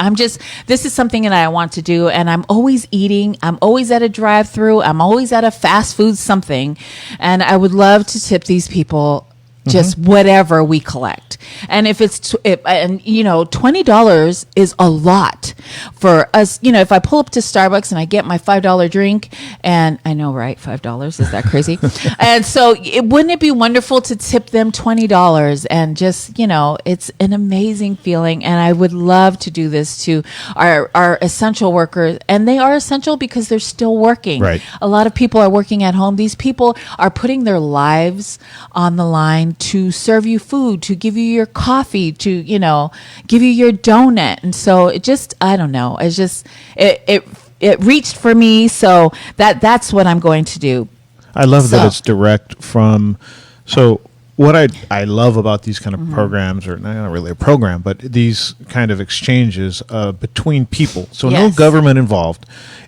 This is something that I want to do, and I'm always eating. I'm always at a drive-through. I'm always at a fast food something, and I would love to tip these people just whatever we collect. And if it's $20 is a lot for us. If I pull up to Starbucks and I get my $5 drink, and I know, right? $5, is that crazy? And so wouldn't it be wonderful to tip them $20? And just, it's an amazing feeling. And I would love to do this to our essential workers. And they are essential because they're still working. Right. A lot of people are working at home. These people are putting their lives on the line to serve you food, to give you your coffee, to give you your donut. And so I don't know, it reached for me, so that's what I'm going to do. I love that it's direct from. So what I love about these kind of programs, or not really a program, but these kind of exchanges between people, so no government involved.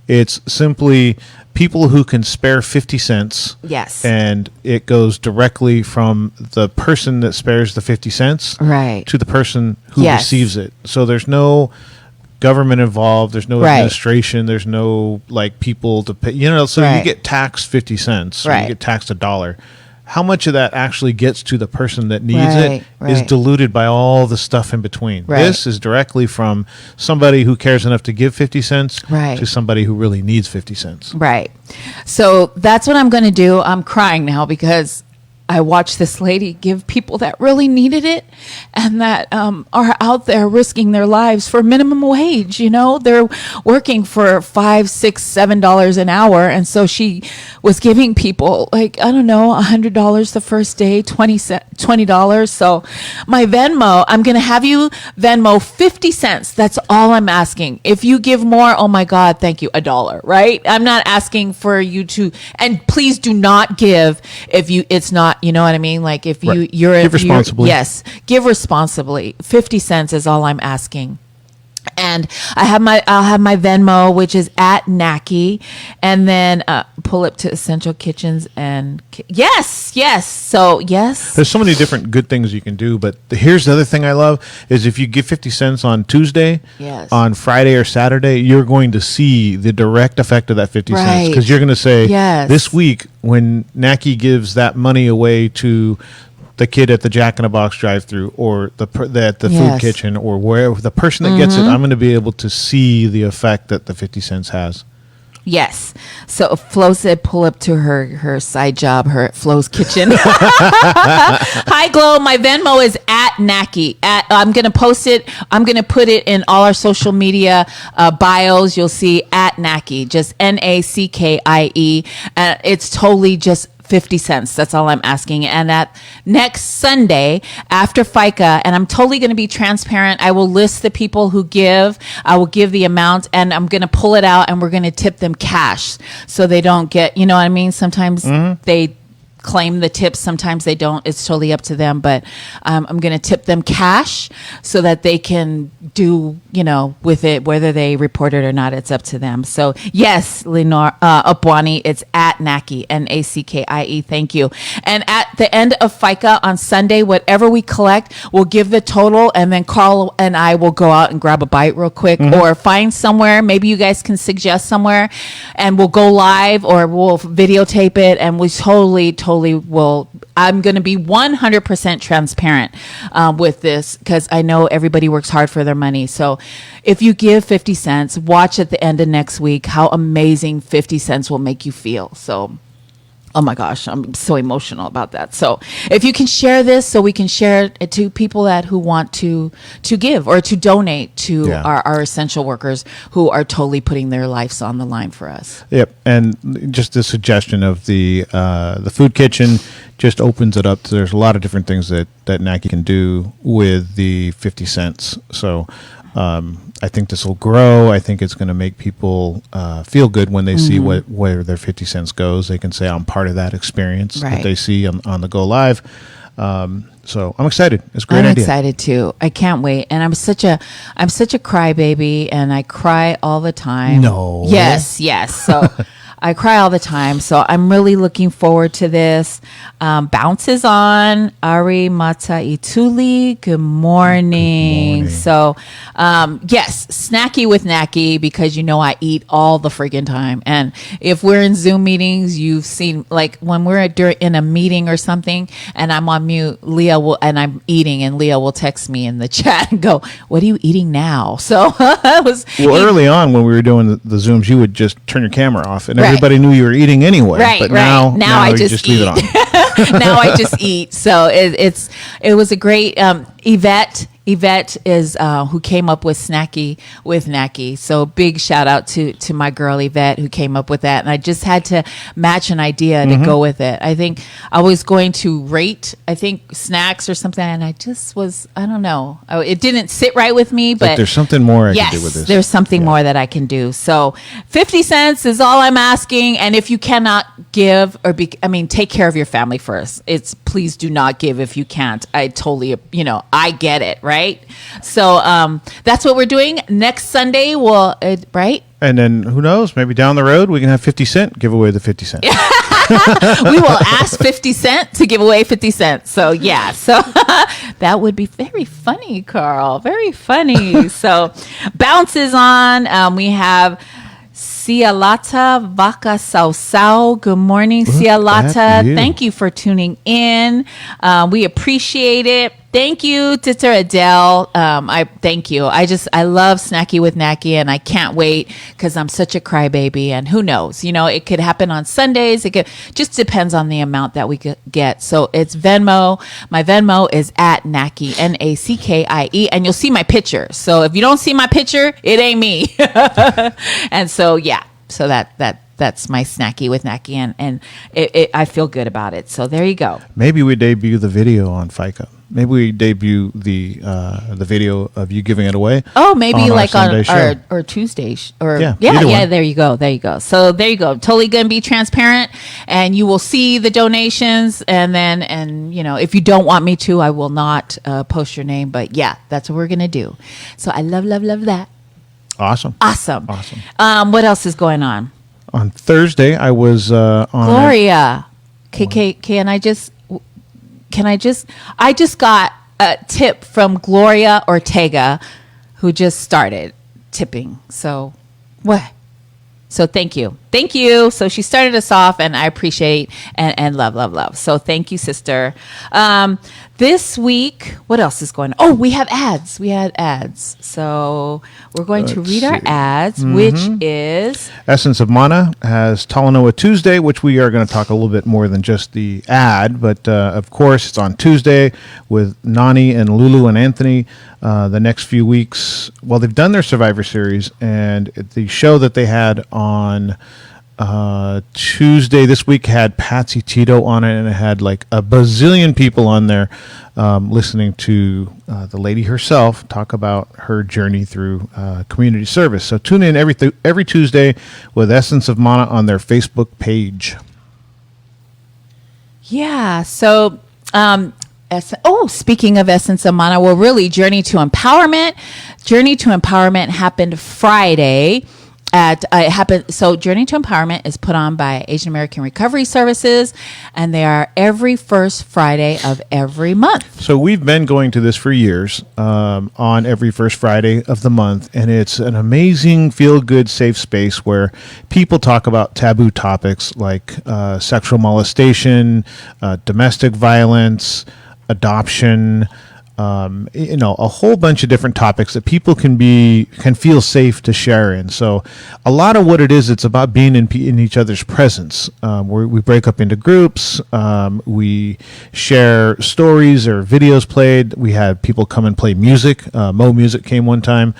It's simply people who can spare 50 cents. Yes. And it goes directly from the person that spares the 50 cents to the person who receives it. So there's no government involved. There's no administration. There's no people to pay. So you get taxed 50 cents. Or you get taxed $1. How much of that actually gets to the person that needs it is diluted by all the stuff in between. This is directly from somebody who cares enough to give 50 cents to somebody who really needs 50 cents. Right. So that's what I'm going to do. I'm crying now because I watched this lady give people that really needed it and that are out there risking their lives for minimum wage. They're working for $5, $6, $7 an hour. And so she was giving people $100 the first day, $20. So my Venmo, I'm going to have you Venmo 50 cents. That's all I'm asking. If you give more, oh my God, thank you, $1, right? I'm not asking for you to, and please do not give if it's not, you know what I mean? Like if you're give responsibly. Yes, give responsibly. 50 cents is all I'm asking. And I'll have my Venmo, which is at Nackie, and then pull up to Essential Kitchens and yes. So yes, there's so many different good things you can do. But here's the other thing I love is if you give 50 cents on Tuesday, on Friday or Saturday, you're going to see the direct effect of that 50 cents because you're going to say, this week when Nackie gives that money away to the kid at the Jack in the Box drive-through, or at the food kitchen, or wherever the person that gets it, I'm going to be able to see the effect that the 50 cents has. Yes. So Flo said pull up to her side job, her Flo's Kitchen. Hi, Glow. My Venmo is at Nackie. I'm going to post it. I'm going to put it in all our social media bios. You'll see at Nackie, just Nackie. It's totally just 50 cents. That's all I'm asking. And that next Sunday after Faika, and I'm totally going to be transparent, I will list the people who give. I will give the amount, and I'm going to pull it out, and we're going to tip them cash so they don't get, you know what I mean? Sometimes they claim the tips, sometimes they don't. It's totally up to them, but I'm going to tip them cash so that they can do, with it, whether they report it or not. It's up to them. So yes, Lenore Upwani, it's at Nackie, Nackie. Thank you. And at the end of Faika on Sunday, whatever we collect, we'll give the total, and then Carl and I will go out and grab a bite real quick, or find somewhere. Maybe you guys can suggest somewhere, and we'll go live or we'll videotape it, and we totally will. I'm going to be 100% transparent with this because I know everybody works hard for their money. So if you give 50 cents, watch at the end of next week how amazing 50 cents will make you feel. So, oh my gosh, I'm so emotional about that. So if you can share this so we can share it to people who want to give or to donate to our essential workers who are totally putting their lives on the line for us. Yep. And just the suggestion of the food kitchen just opens it up. There's a lot of different things that Nackie can do with the 50 cents. So I think this will grow. I think it's going to make people feel good when they see where their 50 cents goes. They can say, I'm part of that experience that they see on the Go Live. So I'm excited. It's a great I'm idea. excited too. I can't wait. And I'm such a crybaby, and I cry all the time. No. Yes. So I cry all the time. So I'm really looking forward to this. Bounces on Ari Mata Ituli. Good morning. So yes, Snackie with Nackie, because I eat all the friggin' time. And if we're in Zoom meetings, you've seen, like, when we're in a meeting or something and I'm on mute, and I'm eating, and Leah will text me in the chat and go, "What are you eating now?" So early on when we were doing the Zooms, you would just turn your camera off and everybody knew you were eating anyway. Right, but right. Now I you just leave it eat. on. Now I just eat. So it was a great Yvette is who came up with Snackie with Nackie. So big shout out to my girl Yvette who came up with that. And I just had to match an idea to go with it. I think I was going to rate, snacks or something, and I don't know. It didn't sit right with me, but there's something more I can do with this. There's something more that I can do. So 50 cents is all I'm asking. And if you cannot give take care of your family first. Please do not give if you can't. I totally, I get it, right? So that's what we're doing next Sunday. Right? And then who knows? Maybe down the road we can have 50 Cent give away the 50 cents. We will ask 50 Cent to give away 50 cents. So yeah, so that would be very funny, Carl. Very funny. So bounces on. We have Cialata Vaca Sau. Good morning, Cialata. Thank you for tuning in. We appreciate it. Thank you, Titter Adele. I thank you. I love Snackie with Nackie, and I can't wait because I'm such a crybaby. And who knows? It could happen on Sundays. Just depends on the amount that we could get. So it's Venmo. My Venmo is at Nackie, Nackie, and you'll see my picture. So if you don't see my picture, it ain't me. And so yeah, so that's my Snackie with Nackie, and I feel good about it. So there you go. Maybe we debut the video on Faika. Maybe we debut the video of you giving it away. Oh, maybe on like our on or Tuesday or yeah. One. There you go. So there you go. Totally gonna be transparent, and you will see the donations. And then if you don't want me to, I will not post your name. But yeah, that's what we're gonna do. So I love that. Awesome. What else is going on? On Thursday, I was on Gloria. I just got a tip from Gloria Ortega, who just started tipping. So what? So thank you. So she started us off, and I appreciate and love. So thank you, sister. This week, what else is going on? Oh, we have ads. We had ads. So we're going to read our ads, which is... Essence of Mana has Talanoa Tuesday, which we are going to talk a little bit more than just the ad. But, of course, it's on Tuesday with Nani and Lulu and Anthony. The next few weeks, well, they've done their Survivor Series, and the show that they had on Tuesday this week had Patsy Tito on it, and it had like a bazillion people on there listening to the lady herself talk about her journey through community service. So tune in every Tuesday with Essence of Mana on their Facebook page. Yeah, so speaking of Essence of Mana, we're really Journey to Empowerment. Journey to Empowerment happened Friday. So Journey to Empowerment is put on by Asian American Recovery Services, and they are every first Friday of every month. So we've been going to this for years, on every first Friday of the month, and it's an amazing, feel-good, safe space where people talk about taboo topics like sexual molestation, domestic violence, adoption, a whole bunch of different topics that people can feel safe to share in. So a lot of what it is, it's about being in each other's presence. We break up into groups. We share stories or videos played. We had people come and play music. Mo Music came one time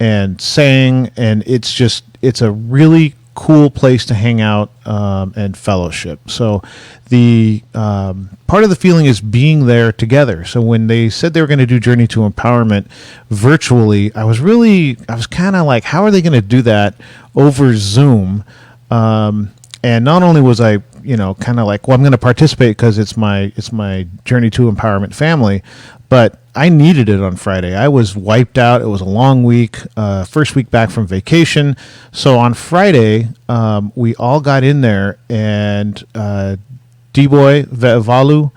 and sang, and it's a really cool place to hang out and fellowship. So the part of the feeling is being there together. So when they said they were going to do Journey to Empowerment virtually, I was kind of like, how are they going to do that over Zoom? And not only was I kind of like, well, I'm going to participate because it's my Journey to Empowerment family. But I needed it on Friday. I was wiped out. It was a long week, first week back from vacation. So on Friday, we all got in there, and D-Boy, Valu,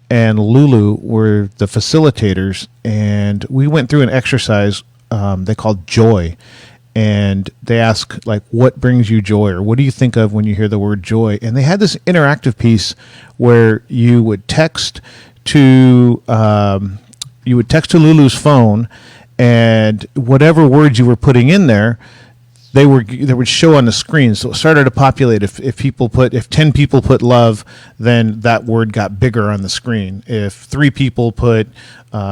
and Lulu were the facilitators, and we went through an exercise they called Joy. And they ask, like, what brings you joy, or what do you think of when you hear the word joy? And they had this interactive piece where you would text to Lulu's phone, and whatever words you were putting in there, they would show on the screen. So it started to populate. If 10 people put love, then that word got bigger on the screen. If 3 people put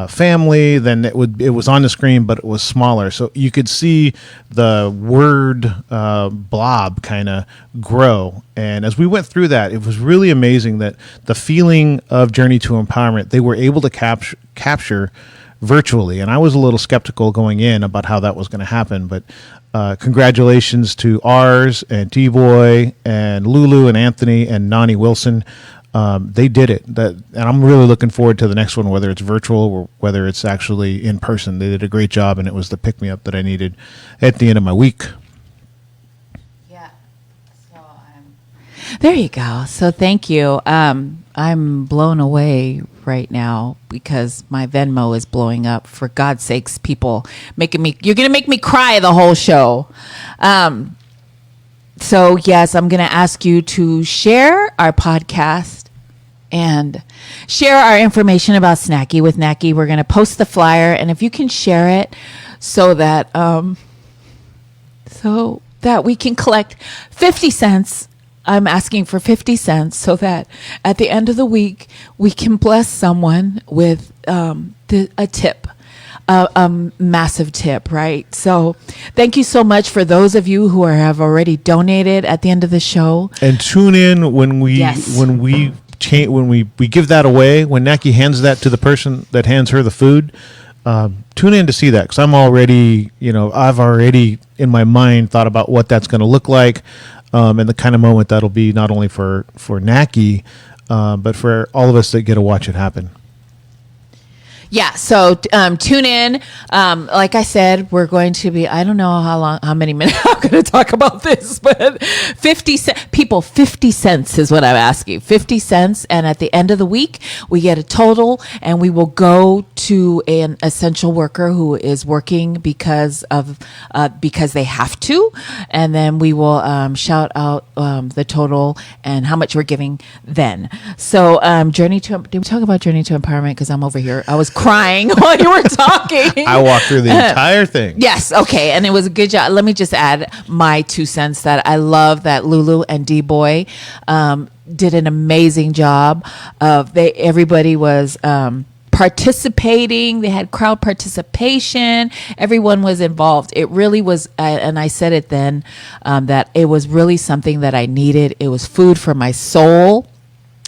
family, then it was on the screen, but it was smaller. So you could see the word blob kind of grow. And as we went through that, it was really amazing that the feeling of Journey to Empowerment, they were able to capture virtually. And I was a little skeptical going in about how that was going to happen, but congratulations to ours and T-Boy and Lulu and Anthony and Nani Wilson. They did it. And I'm really looking forward to the next one, whether it's virtual or whether it's actually in person. They did a great job, and it was the pick-me-up that I needed at the end of my week. Yeah. So there you go. So thank you. I'm blown away right now because my Venmo is blowing up. For God's sakes, people, you're going to make me cry the whole show. So yes, I'm going to ask you to share our podcast and share our information about Snackie with Nackie. We're going to post the flyer, and if you can share it so that we can collect 50 cents. I'm asking for 50 cents so that at the end of the week, we can bless someone with a tip, a massive tip, right? So thank you so much for those of you who have already donated at the end of the show. And tune in when we give that away, when Nackie hands that to the person that hands her the food. Tune in to see that, because I'm already, I've already in my mind thought about what that's going to look like. And the kind of moment that'll be not only for Nackie, but for all of us that get to watch it happen. Yeah, so tune in. Like I said, we're going to be, I don't know how many minutes I'm going to talk about this, but 50 cents is what I'm asking. 50 cents. And at the end of the week, we get a total, and we will go to an essential worker who is working because they have to. And then we will shout out the total and how much we're giving then. So did we talk about Journey to Empowerment? Because I'm over here. I was crying while you were talking. I walked through the entire thing. Yes, okay, and it was a good job. Let me just add my 2 cents that I love that Lulu and D-Boy did an amazing job. Everybody was participating. They had crowd participation. Everyone was involved. It really was, and I said it then, that it was really something that I needed. It was food for my soul.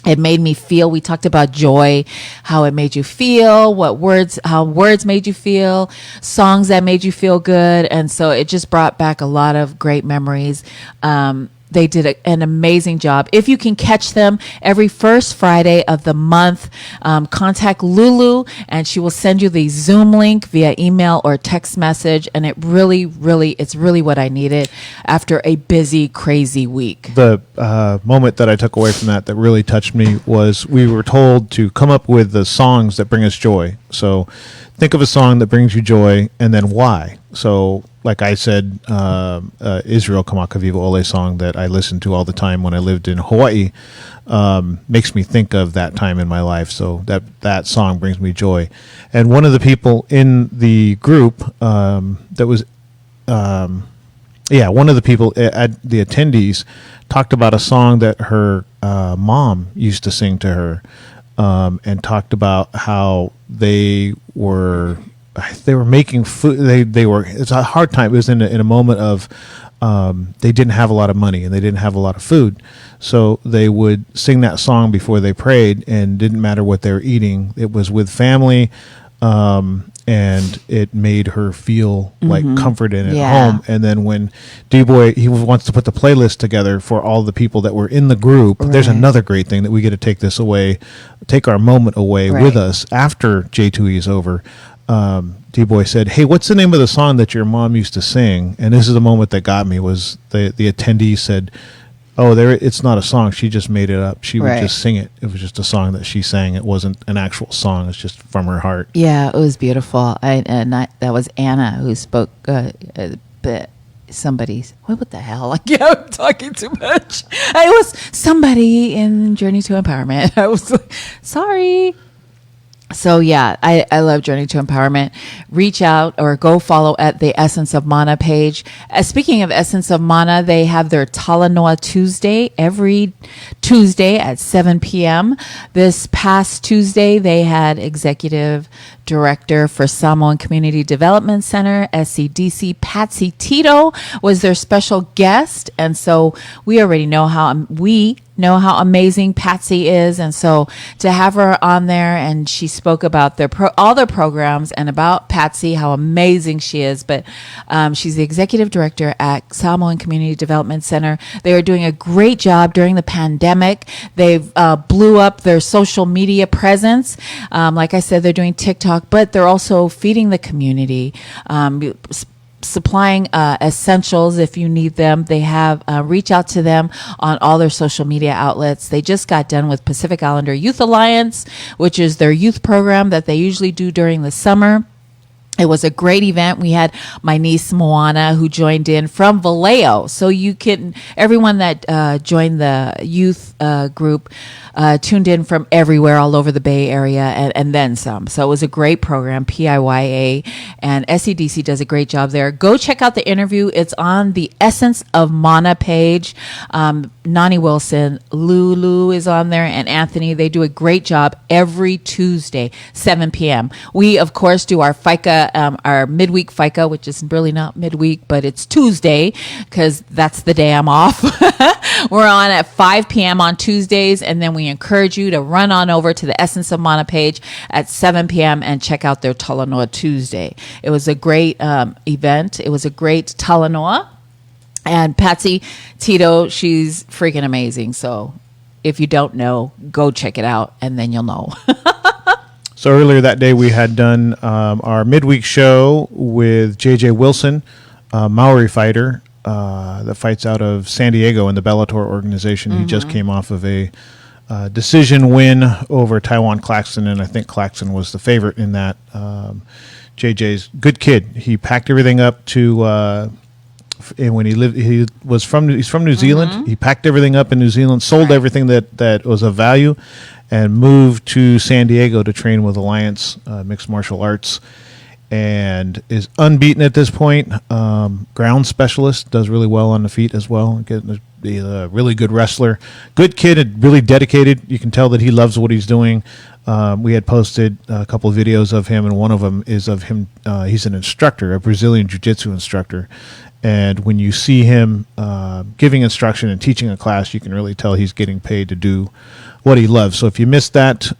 It made me feel, we talked about joy, how it made you feel, how words made you feel, songs that made you feel good. And so it just brought back a lot of great memories. They did an amazing job. If you can catch them every first Friday of the month, contact Lulu, and she will send you the Zoom link via email or text message. And it's really what I needed after a busy, crazy week. The moment that I took away from that really touched me was we were told to come up with the songs that bring us joy. So think of a song that brings you joy, and then why. So like I said, Israel Kamaka Viva Ole song that I listened to all the time when I lived in Hawaii makes me think of that time in my life. So that song brings me joy. And one of the people in the group one of the people at the attendees talked about a song that her mom used to sing to her, and talked about how they were making food. It's a hard time. It was in a moment of they didn't have a lot of money and they didn't have a lot of food, so they would sing that song before they prayed, and didn't matter what they were eating. It was with family, and and it made her feel like comforted at Yeah. home. And then when D-Boy, he wants to put the playlist together for all the people that were in the group. There's Right. another great thing that we get to take our moment away Right. with us after J2E is over. D-Boy said, "Hey, what's the name of the song that your mom used to sing?" And this is the moment that got me, was the attendee said, "Oh, it's not a song. She just made it up. She would Right. just sing it. It was just a song that she sang. It wasn't an actual song. It's just from her heart." Yeah, it was beautiful. That was Anna who spoke. But somebody's what the hell? I'm talking too much. It was somebody in Journey to Empowerment. I was like, sorry. So yeah, I love Journey to Empowerment. Reach out or go follow at the Essence of Mana page. Speaking of Essence of Mana, they have their Talanoa Tuesday every Tuesday at 7 p.m. This past Tuesday, they had Executive Director for Samoan Community Development Center, SCDC, Patsy Tito was their special guest. And so we already know how amazing Patsy is. And so to have her on there, and she spoke about all their programs and about Patsy, how amazing she is. But she's the executive director at Samoan Community Development Center. They are doing a great job during the pandemic. They've blew up their social media presence. Like I said, they're doing TikTok, but they're also feeding the community, supplying essentials if you need them. They have reach out to them on all their social media outlets. They just got done with Pacific Islander Youth Alliance, which is their youth program that they usually do during the summer. It was a great event. We had my niece Moana, who joined in from Vallejo. So everyone that joined the youth group tuned in from everywhere, all over the Bay Area, and then some. So it was a great program, PIYA, and SCDC does a great job there. Go check out the interview. It's on the Essence of Mana page. Nani Wilson, Lulu is on there, and Anthony. They do a great job every Tuesday, 7 p.m. We, of course, do our Faika, our midweek Faika, which is really not midweek, but it's Tuesday because that's the day I'm off. We're on at 5 p.m. on Tuesdays, and then we encourage you to run on over to the Essence of Mana page at 7 p.m. and check out their Talanoa Tuesday. It was a great event. It was a great Talanoa. And Patsy Tito, she's freaking amazing. So if you don't know, go check it out, and then you'll know. So earlier that day, we had done our midweek show with J.J. Wilson, a Maori fighter that fights out of San Diego in the Bellator organization. He just came off of a decision win over Taiwan Claxton, and I think Claxton was the favorite in that. JJ's good kid. He packed everything up to... and when he's from New Zealand. He packed everything up in New Zealand, sold everything that was of value, and moved to San Diego to train with Alliance Mixed Martial Arts, and is unbeaten at this point. Ground specialist, does really well on the feet as well. He's a really good wrestler, good kid, and really dedicated. You can tell that he loves what he's doing. We had posted a couple of videos of him, and one of them is of him. He's an instructor, a Brazilian jiu-jitsu instructor. And when you see him giving instruction and teaching a class, you can really tell he's getting paid to do what he loves. So if you missed that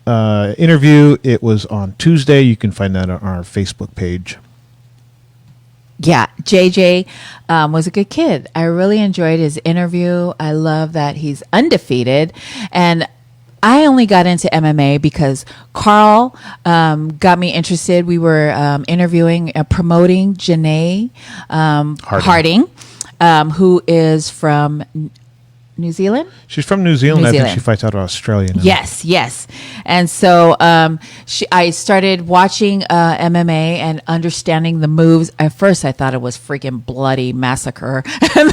interview, it was on Tuesday. You can find that on our Facebook page. Yeah, JJ was a good kid. I really enjoyed his interview. I love that he's undefeated. And I only got into MMA because Carl got me interested. We were interviewing, promoting Janae Harding, who is from New Zealand. She's from New Zealand. I think she fights out of Australia now. Yes. And so I started watching MMA and understanding the moves. At first, I thought it was freaking bloody massacre, and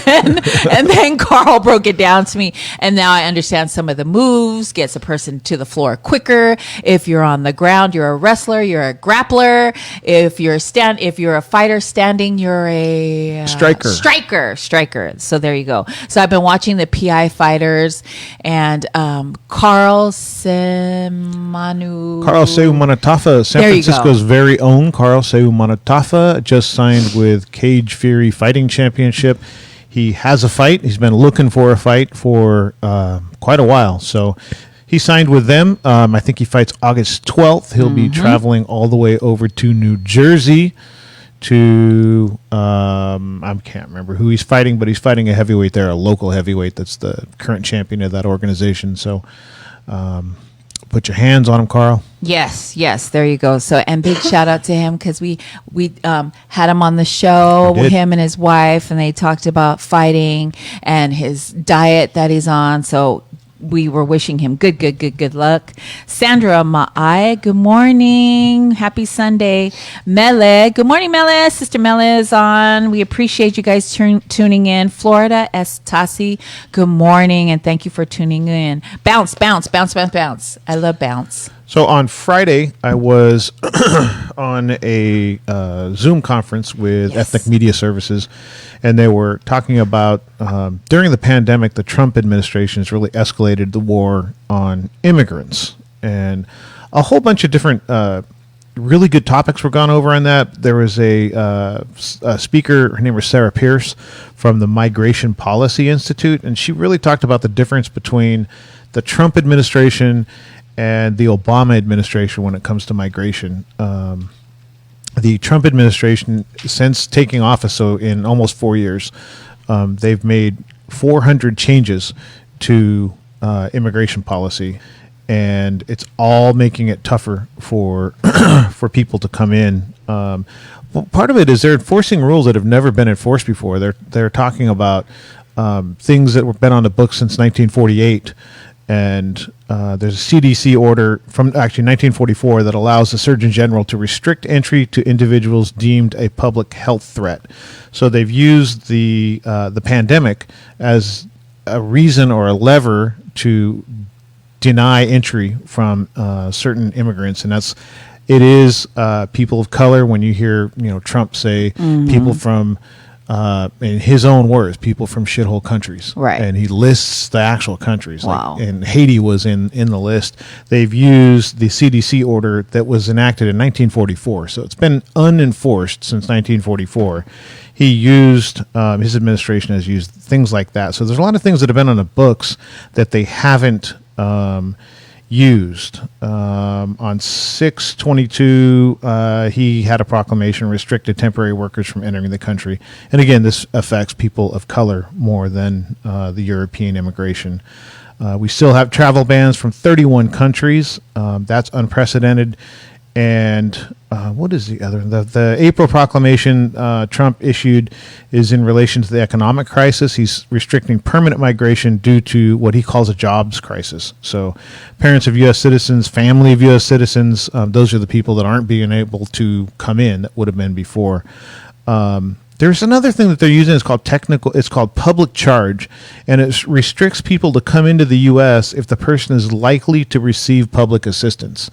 then Carl broke it down to me, and now I understand some of the moves. Gets a person to the floor quicker. If you're on the ground, you're a wrestler. You're a grappler. If you're a fighter standing, you're a striker. So there you go. So I've been watching the PI fighters, and Carl Seumanatafa, San Francisco's very own Carl Seumanatafa, just signed with Cage Fury Fighting Championship. He has a fight. He's been looking for a fight for quite a while. So he signed with them. I think he fights August 12th. He'll be traveling all the way over to New Jersey to I can't remember who he's fighting, but he's fighting a heavyweight there, a local heavyweight that's the current champion of that organization. So put your hands on him, Carl. Yes, there you go. So, and big shout out to him because we had him on the show, him and his wife, and they talked about fighting and his diet that he's on. So we were wishing him good luck. Sandra Ma'ai, good morning. Happy Sunday. Mele, good morning, Mele. Sister Mele is on. We appreciate you guys tuning in. Florida Estasi, good morning, and thank you for tuning in. Bounce. I love bounce. So on Friday, I was on a Zoom conference with Ethnic Media Services, and they were talking about during the pandemic, the Trump administration has really escalated the war on immigrants, and a whole bunch of different really good topics were gone over on that. There was a speaker, her name was Sarah Pierce from the Migration Policy Institute, and she really talked about the difference between the Trump administration and the Obama administration when it comes to migration. The Trump administration, since taking office, so in almost 4 years, they've made 400 changes to immigration policy, and it's all making it tougher for for people to come in. Well, part of it is they're enforcing rules that have never been enforced before. They're talking about things that have been on the books since 1948. And there's a CDC order from actually 1944 that allows the Surgeon General to restrict entry to individuals deemed a public health threat. So they've used the pandemic as a reason or a lever to deny entry from certain immigrants, and it is people of color. When you hear Trump say people from in his own words, people from shithole countries. Right. And he lists the actual countries. Wow. And Haiti was in the list. They've used the CDC order that was enacted in 1944. So it's been unenforced since 1944. His administration has used things like that. So there's a lot of things that have been on the books that they haven't used. On 6/22, he had a proclamation restricted temporary workers from entering the country. And again, this affects people of color more than the European immigration. We still have travel bans from 31 countries. That's unprecedented. And what is the other? The April proclamation Trump issued is in relation to the economic crisis. He's restricting permanent migration due to what he calls a jobs crisis. So parents of U.S. citizens, family of U.S. citizens, those are the people that aren't being able to come in that would have been before. There's another thing that they're using. It's called public charge, and it restricts people to come into the U.S. if the person is likely to receive public assistance.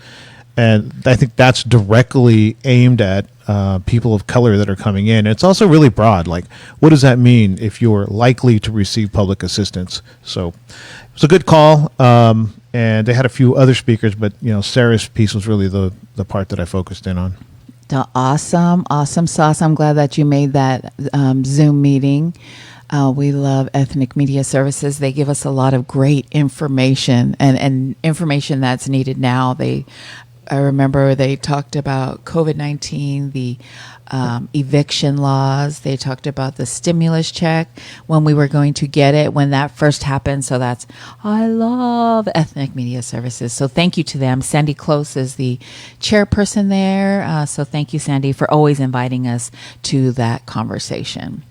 And I think that's directly aimed at people of color that are coming in. It's also really broad. Like, what does that mean if you're likely to receive public assistance? So it's a good call. And they had a few other speakers, but Sarah's piece was really the part that I focused in on. Awesome sauce. I'm glad that you made that Zoom meeting. We love Ethnic Media Services. They give us a lot of great information and information that's needed now. I remember they talked about COVID-19, the eviction laws. They talked about the stimulus check, when we were going to get it, when that first happened. So I love Ethnic Media Services. So thank you to them. Sandy Close is the chairperson there. So thank you, Sandy, for always inviting us to that conversation.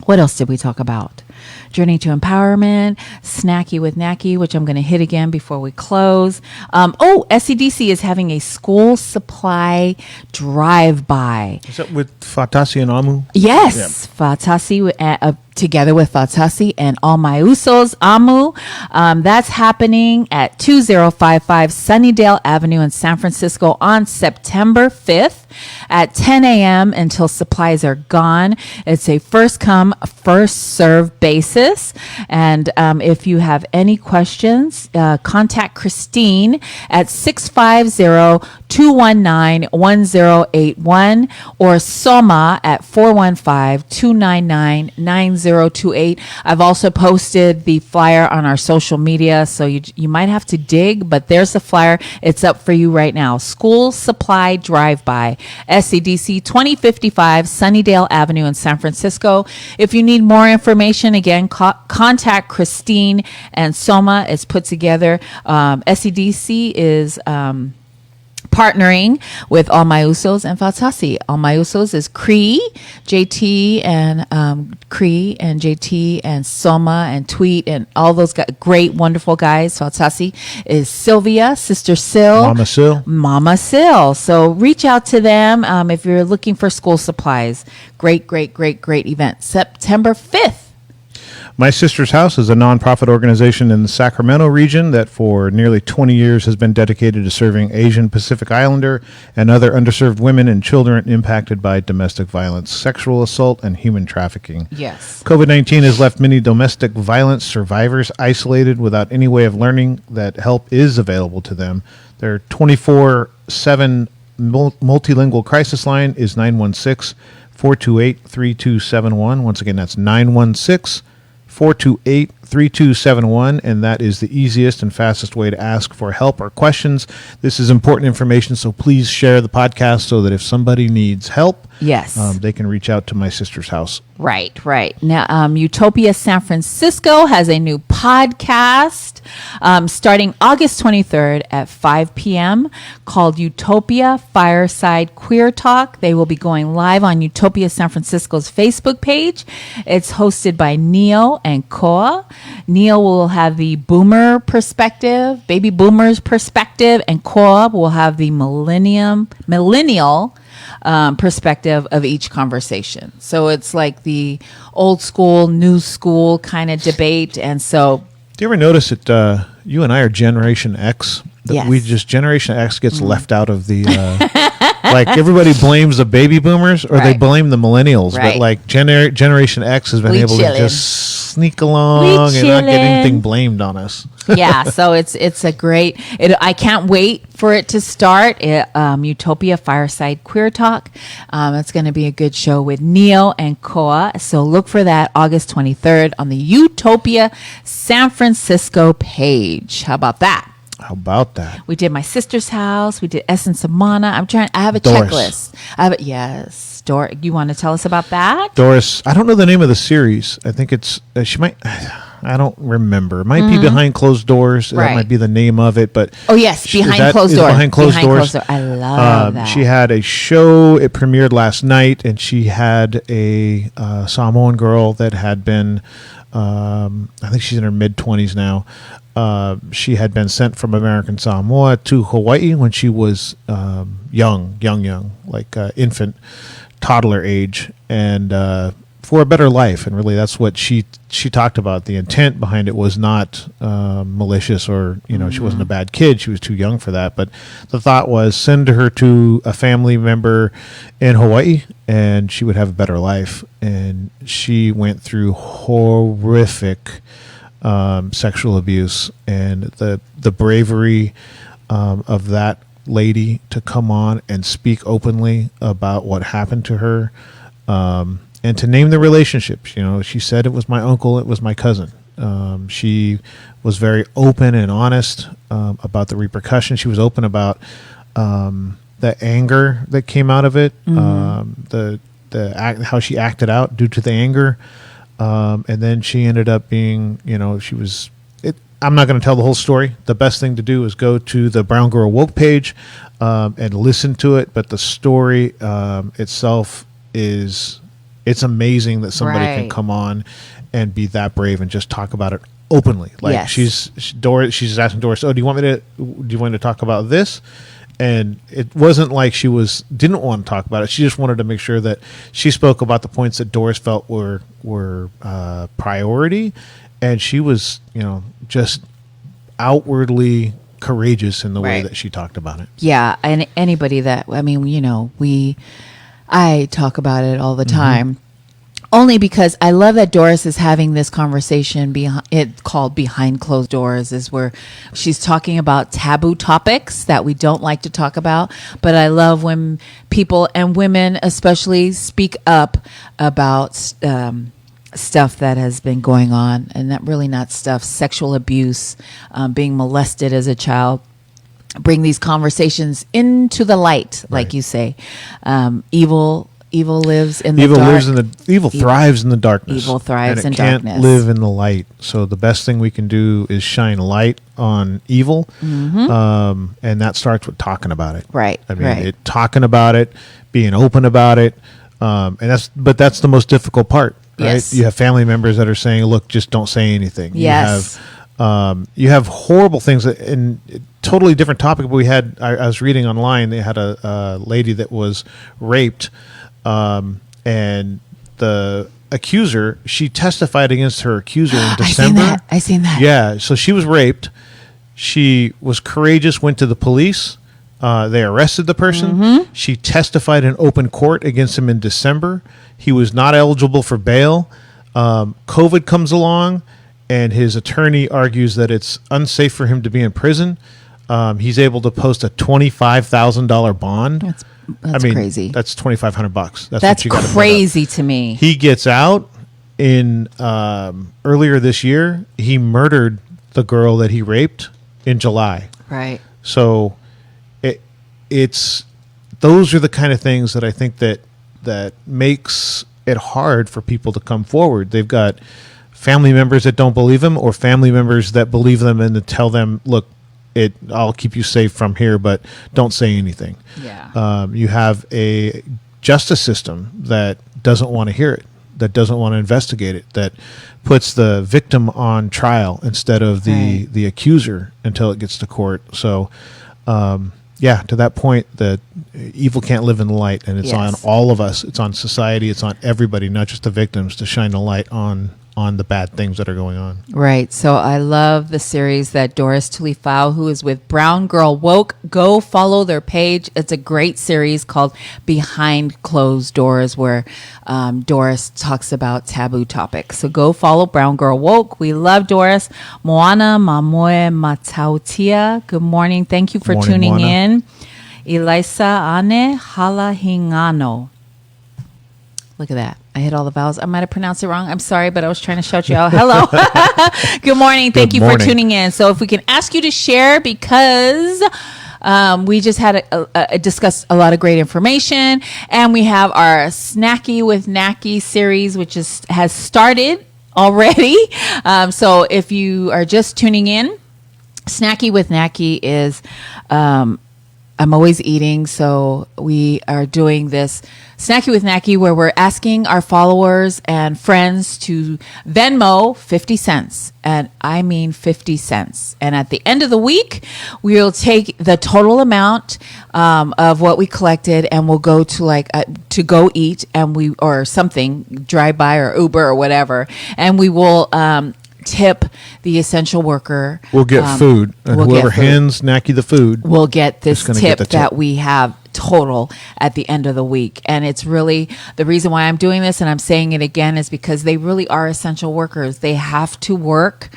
What else did we talk about? Journey to Empowerment, Snackie with Nackie, which I'm going to hit again before we close. SCDC is having a school supply drive-by. Is that with Fatasi and Amu? Yes, Yeah. Fatasi together with Fatasi and all my Usos, Amu. That's happening at 2055 Sunnydale Avenue in San Francisco on September 5th at 10 a.m. until supplies are gone. It's a first come, first serve basis. crisis. And if you have any questions, contact Christine at 650-219-1081 or Soma at 415-299-9028. I've also posted the flyer on our social media, so you might have to dig, but there's the flyer. It's up for you right now. School Supply Drive-By, SCDC 2055 Sunnydale Avenue in San Francisco. If you need more information, again, contact Christine, and Soma is put together. SCDC is partnering with All My Usos and Falsasi. All My Usos is Cree, JT, and Cree and JT and Soma and Tweet and all those great, wonderful guys. Falsasi is Sylvia, Sister Sil. Mama Sil. So reach out to them if you're looking for school supplies. Great event. September 5th. My Sister's House is a nonprofit organization in the Sacramento region that for nearly 20 years has been dedicated to serving Asian Pacific Islander and other underserved women and children impacted by domestic violence, sexual assault, and human trafficking. Yes. COVID-19 has left many domestic violence survivors isolated without any way of learning that help is available to them. Their 24/7 multilingual crisis line is 916-428-3271. Once again, that's 916-428-3271, and that is the easiest and fastest way to ask for help or questions. This is important information, so please share the podcast so that if somebody needs help, yes, they can reach out to My Sister's House. Right. Now, Utopia San Francisco has a new podcast starting August 23rd at 5 p.m. called Utopia Fireside Queer Talk. They will be going live on Utopia San Francisco's Facebook page. It's hosted by Neo and Koa. Neo will have the boomer perspective, baby boomers perspective, and Koa will have the millennial perspective of each conversation. So it's like the old school, new school kind of debate. And so, do you ever notice that you and I are Generation X? That yes. we just Generation X gets left out of the like everybody blames the baby boomers or they blame the millennials, but like Generation X has been able to just sneak along and not get anything blamed on us. Yeah, so it's a great. I can't wait for it to start. Utopia Fireside Queer Talk. It's going to be a good show with Neo and Koa. So look for that August 23rd on the Utopia San Francisco page. How about that? We did My Sister's House. We did Essence of Mana. I have a Doris. checklist. Yes. Doris, you want to tell us about that? Doris, I don't know the name of the series. I think it's, she might, I don't remember. It might be Behind Closed Doors. That might be the name of it. But oh, yes. Behind Closed Doors. Behind Closed Doors. I love that. She had a show. It premiered last night, and she had a Samoan girl that had been, I think she's in her mid-20s now. She had been sent from American Samoa to Hawaii when she was young, like infant, toddler age, and for a better life. And really, that's what she talked about. The intent behind it was not malicious, or she wasn't a bad kid. She was too young for that. But the thought was send her to a family member in Hawaii, and she would have a better life. And she went through horrific sexual abuse, and the bravery of that lady to come on and speak openly about what happened to her, and to name the relationships. She said it was my uncle, it was my cousin. She was very open and honest about the repercussions. She was open about the anger that came out of it, how she acted out due to the anger. And then she ended up being, I'm not going to tell the whole story. The best thing to do is go to the Brown Girl Woke page and listen to it. But the story itself it's amazing that somebody can come on and be that brave and just talk about it openly. Like she's asking Doris, do you want me to talk about this? And it wasn't like she didn't want to talk about it. She just wanted to make sure that she spoke about the points that Doris felt were priority, and she was, just outwardly courageous in the way that she talked about it. Yeah, and anybody that I talk about it all the time. Only because I love that Doris is having this conversation called Behind Closed Doors, is where she's talking about taboo topics that we don't like to talk about. But I love when people, and women especially, speak up about stuff that has been going on, and not stuff, sexual abuse, being molested as a child. Bring these conversations into the light, like you say. Evil lives in the dark. Evil thrives in the darkness. Evil thrives in and it can't darkness. live in the light. So the best thing we can do is shine light on evil, and that starts with talking about it. Right. I mean, talking about it, being open about it, and that's the most difficult part. Right. Yes. You have family members that are saying, "Look, just don't say anything." Yes. You have horrible things, and totally different topic. But I was reading online. They had a lady that was raped. And the accuser, she testified against her accuser in December. I seen that. Yeah. So she was raped. She was courageous, went to the police. They arrested the person. She testified in open court against him in December. He was not eligible for bail. COVID comes along, and his attorney argues that it's unsafe for him to be in prison. He's able to post a $25,000 bond. That's crazy. That's $2,500. That's crazy to me. He gets out in earlier this year. He murdered the girl that he raped in July. Right. So it's those are the kind of things that I think that makes it hard for people to come forward. They've got family members that don't believe them, or family members that believe them and to tell them, look, I'll keep you safe from here, but don't say anything. Yeah. You have a justice system that doesn't want to hear it, that doesn't want to investigate it, that puts the victim on trial instead of the accuser until it gets to court. So, to that point, that evil can't live in the light, and it's on all of us. It's on society. It's on everybody, not just the victims, to shine the light on the bad things that are going on. Right. So I love the series that Doris Tulifau, who is with Brown Girl Woke, go follow their page. It's a great series called Behind Closed Doors, where Doris talks about taboo topics. So go follow Brown Girl Woke. We love Doris. Moana Mamoe Matautia, good morning. Thank you for tuning Moana. in. Elisa Ane Halahingano. Look at that. I hit all the vowels. I might have pronounced it wrong. I'm sorry, but I was trying to shout you out. Hello. Good morning. Thank you for tuning in. So if we can ask you to share, because we just had discussed a lot of great information, and we have our Snackie with Nackie series, which has started already. So if you are just tuning in, Snackie with Nackie is... I'm always eating, so we are doing this Snackie with Nackie, where we're asking our followers and friends to Venmo 50 cents. And I mean 50 cents. And at the end of the week, we'll take the total amount of what we collected, and we'll go to to go eat, or something, drive by or Uber or whatever. And we will tip the essential worker. We'll get food, and whoever hands Nackie the food will get this tip tip that we have total at the end of the week. And it's really the reason why I'm doing this, and I'm saying it again, is because they really are essential workers. They have to work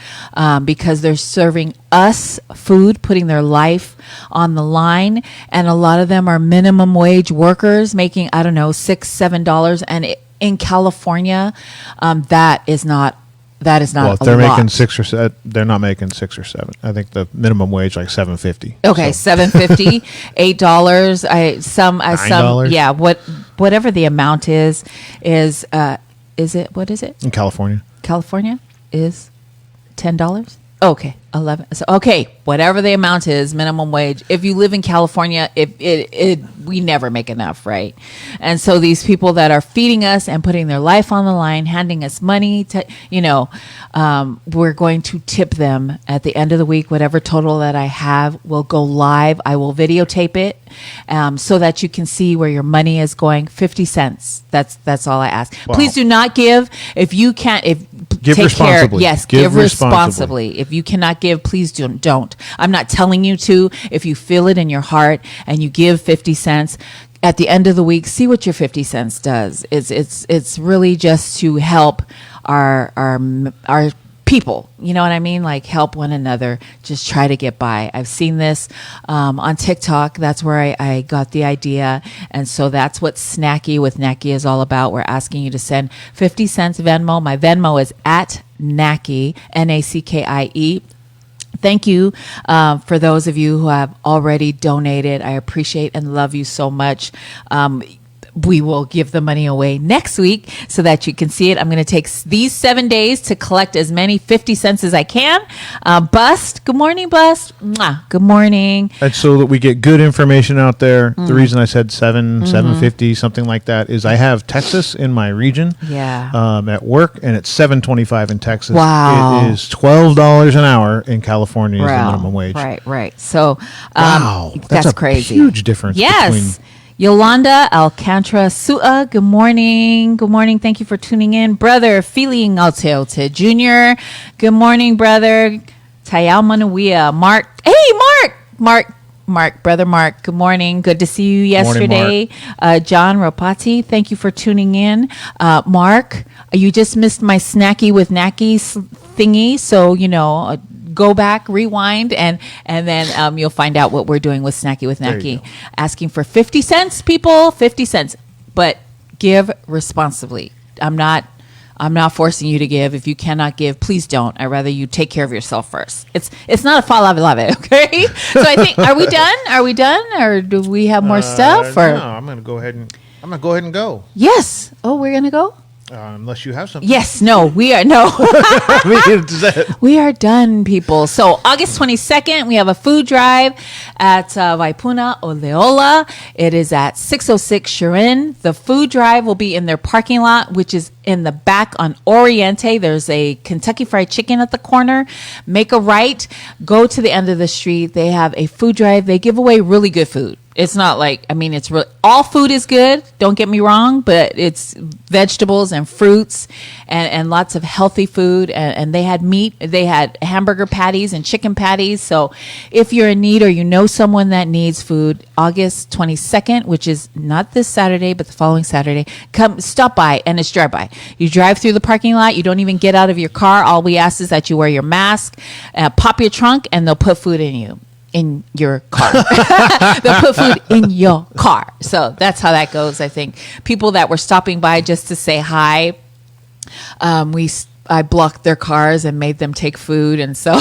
because they're serving us food, putting their life on the line. And a lot of them are minimum wage workers making, I don't know, $6, $7. And in California, that is not well, if they're making 6 or 7, they're not making 6 or 7. I think the minimum wage like $7.50. Okay, so. $7.50, $8. $9? Yeah. Whatever the amount is it? What is it In California? California is $10. Okay, 11. So, okay, whatever the amount is, minimum wage. If you live in California, we never make enough, right? And so these people that are feeding us and putting their life on the line, handing us money to, we're going to tip them at the end of the week. Whatever total that I have will go live. I will videotape it so that you can see where your money is going. 50 cents. That's all I ask. Wow. Please do not give if you can't. Give take responsibly. Care. Yes, give responsibly. If you cannot give, please don't. I'm not telling you to. If you feel it in your heart and you give 50 cents, at the end of the week, see what your 50 cents does. It's really just to help our people, you know what I mean? Like help one another, just try to get by. I've seen this on TikTok. That's where I got the idea. And so that's what Snackie with Nackie is all about. We're asking you to send 50 cents Venmo. My Venmo is at Nackie, Nackie. Thank you for those of you who have already donated. I appreciate and love you so much. We will give the money away next week so that you can see it. I'm going to take these 7 days to collect as many 50 cents as I can. Bust, good morning, Bust. Mwah. Good morning. And so that we get good information out there. The reason I said 750, something like that, is I have Texas in my region. Yeah. At work, and it's $7.25 in Texas. Wow. It is $12 an hour in California is the minimum wage. Right. So Wow, that's a crazy. Huge difference. Yes. Yolanda Alcantara Sua, good morning. Good morning. Thank you for tuning in. Brother Feeling Alteote Jr., good morning, brother. Tayal Manuia. Mark. Hey, Mark, brother Mark, good morning. Good to see you yesterday. John Ropati, thank you for tuning in. Mark, you just missed my Snackie with Nackie thingy. So, go back, rewind, and then you'll find out what we're doing with Snackie with Nackie. Asking for 50 cents, people, 50 cents. But give responsibly. I'm not forcing you to give. If you cannot give, please don't. I'd rather you take care of yourself first. It's not a fall love it, okay? So I think, are we done? Are we done? Or do we have more stuff? Or? No, I'm gonna go ahead and go. Yes. Oh, we're gonna go? Unless you have something. Yes, no, we are we are done, people. So August 22nd, we have a food drive at Vaipuna Oleola. It is at 606 Sharin. The food drive will be in their parking lot, which is in the back on Oriente. There's a Kentucky Fried Chicken at the corner. Make a right, go to the end of the street. They have a food drive. They give away really good food. It's not like, it's really, all food is good, don't get me wrong, but it's vegetables and fruits and lots of healthy food. And they had meat, they had hamburger patties and chicken patties. So if you're in need or you know someone that needs food, August 22nd, which is not this Saturday, but the following Saturday, come stop by, and it's drive-by. You drive through the parking lot, you don't even get out of your car. All we ask is that you wear your mask, pop your trunk, and they'll put food in your car. They'll put food in your car. So that's how that goes. I think people that were stopping by just to say hi, I blocked their cars and made them take food, and so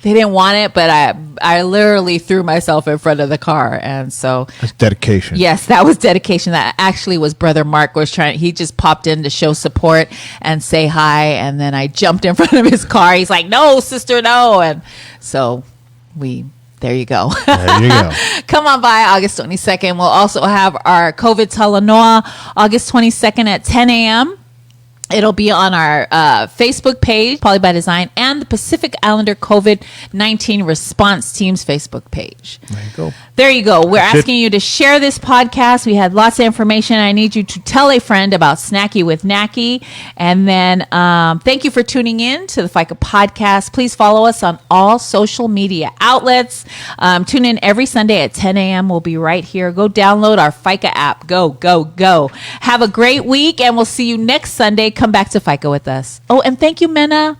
they didn't want it, but I literally threw myself in front of the car, and so that's dedication. Yes, that was dedication. That actually was Brother Mark he just popped in to show support and say hi, and then I jumped in front of his car. He's like, "No, sister, no," and so there you go. There you go. Come on by August 22nd. We'll also have our COVID Talanoa August 22nd at 10 a.m. It'll be on our Facebook page, Poly by Design, and the Pacific Islander COVID-19 Response Team's Facebook page. There you go. There you go. We're asking you to share this podcast. We had lots of information. I need you to tell a friend about Snackie with Nackie. And then thank you for tuning in to the Faika podcast. Please follow us on all social media outlets. Tune in every Sunday at 10 a.m. We'll be right here. Go download our Faika app. Go. Have a great week, and we'll see you next Sunday. Come back to Faika with us. Oh, and thank you, Mena.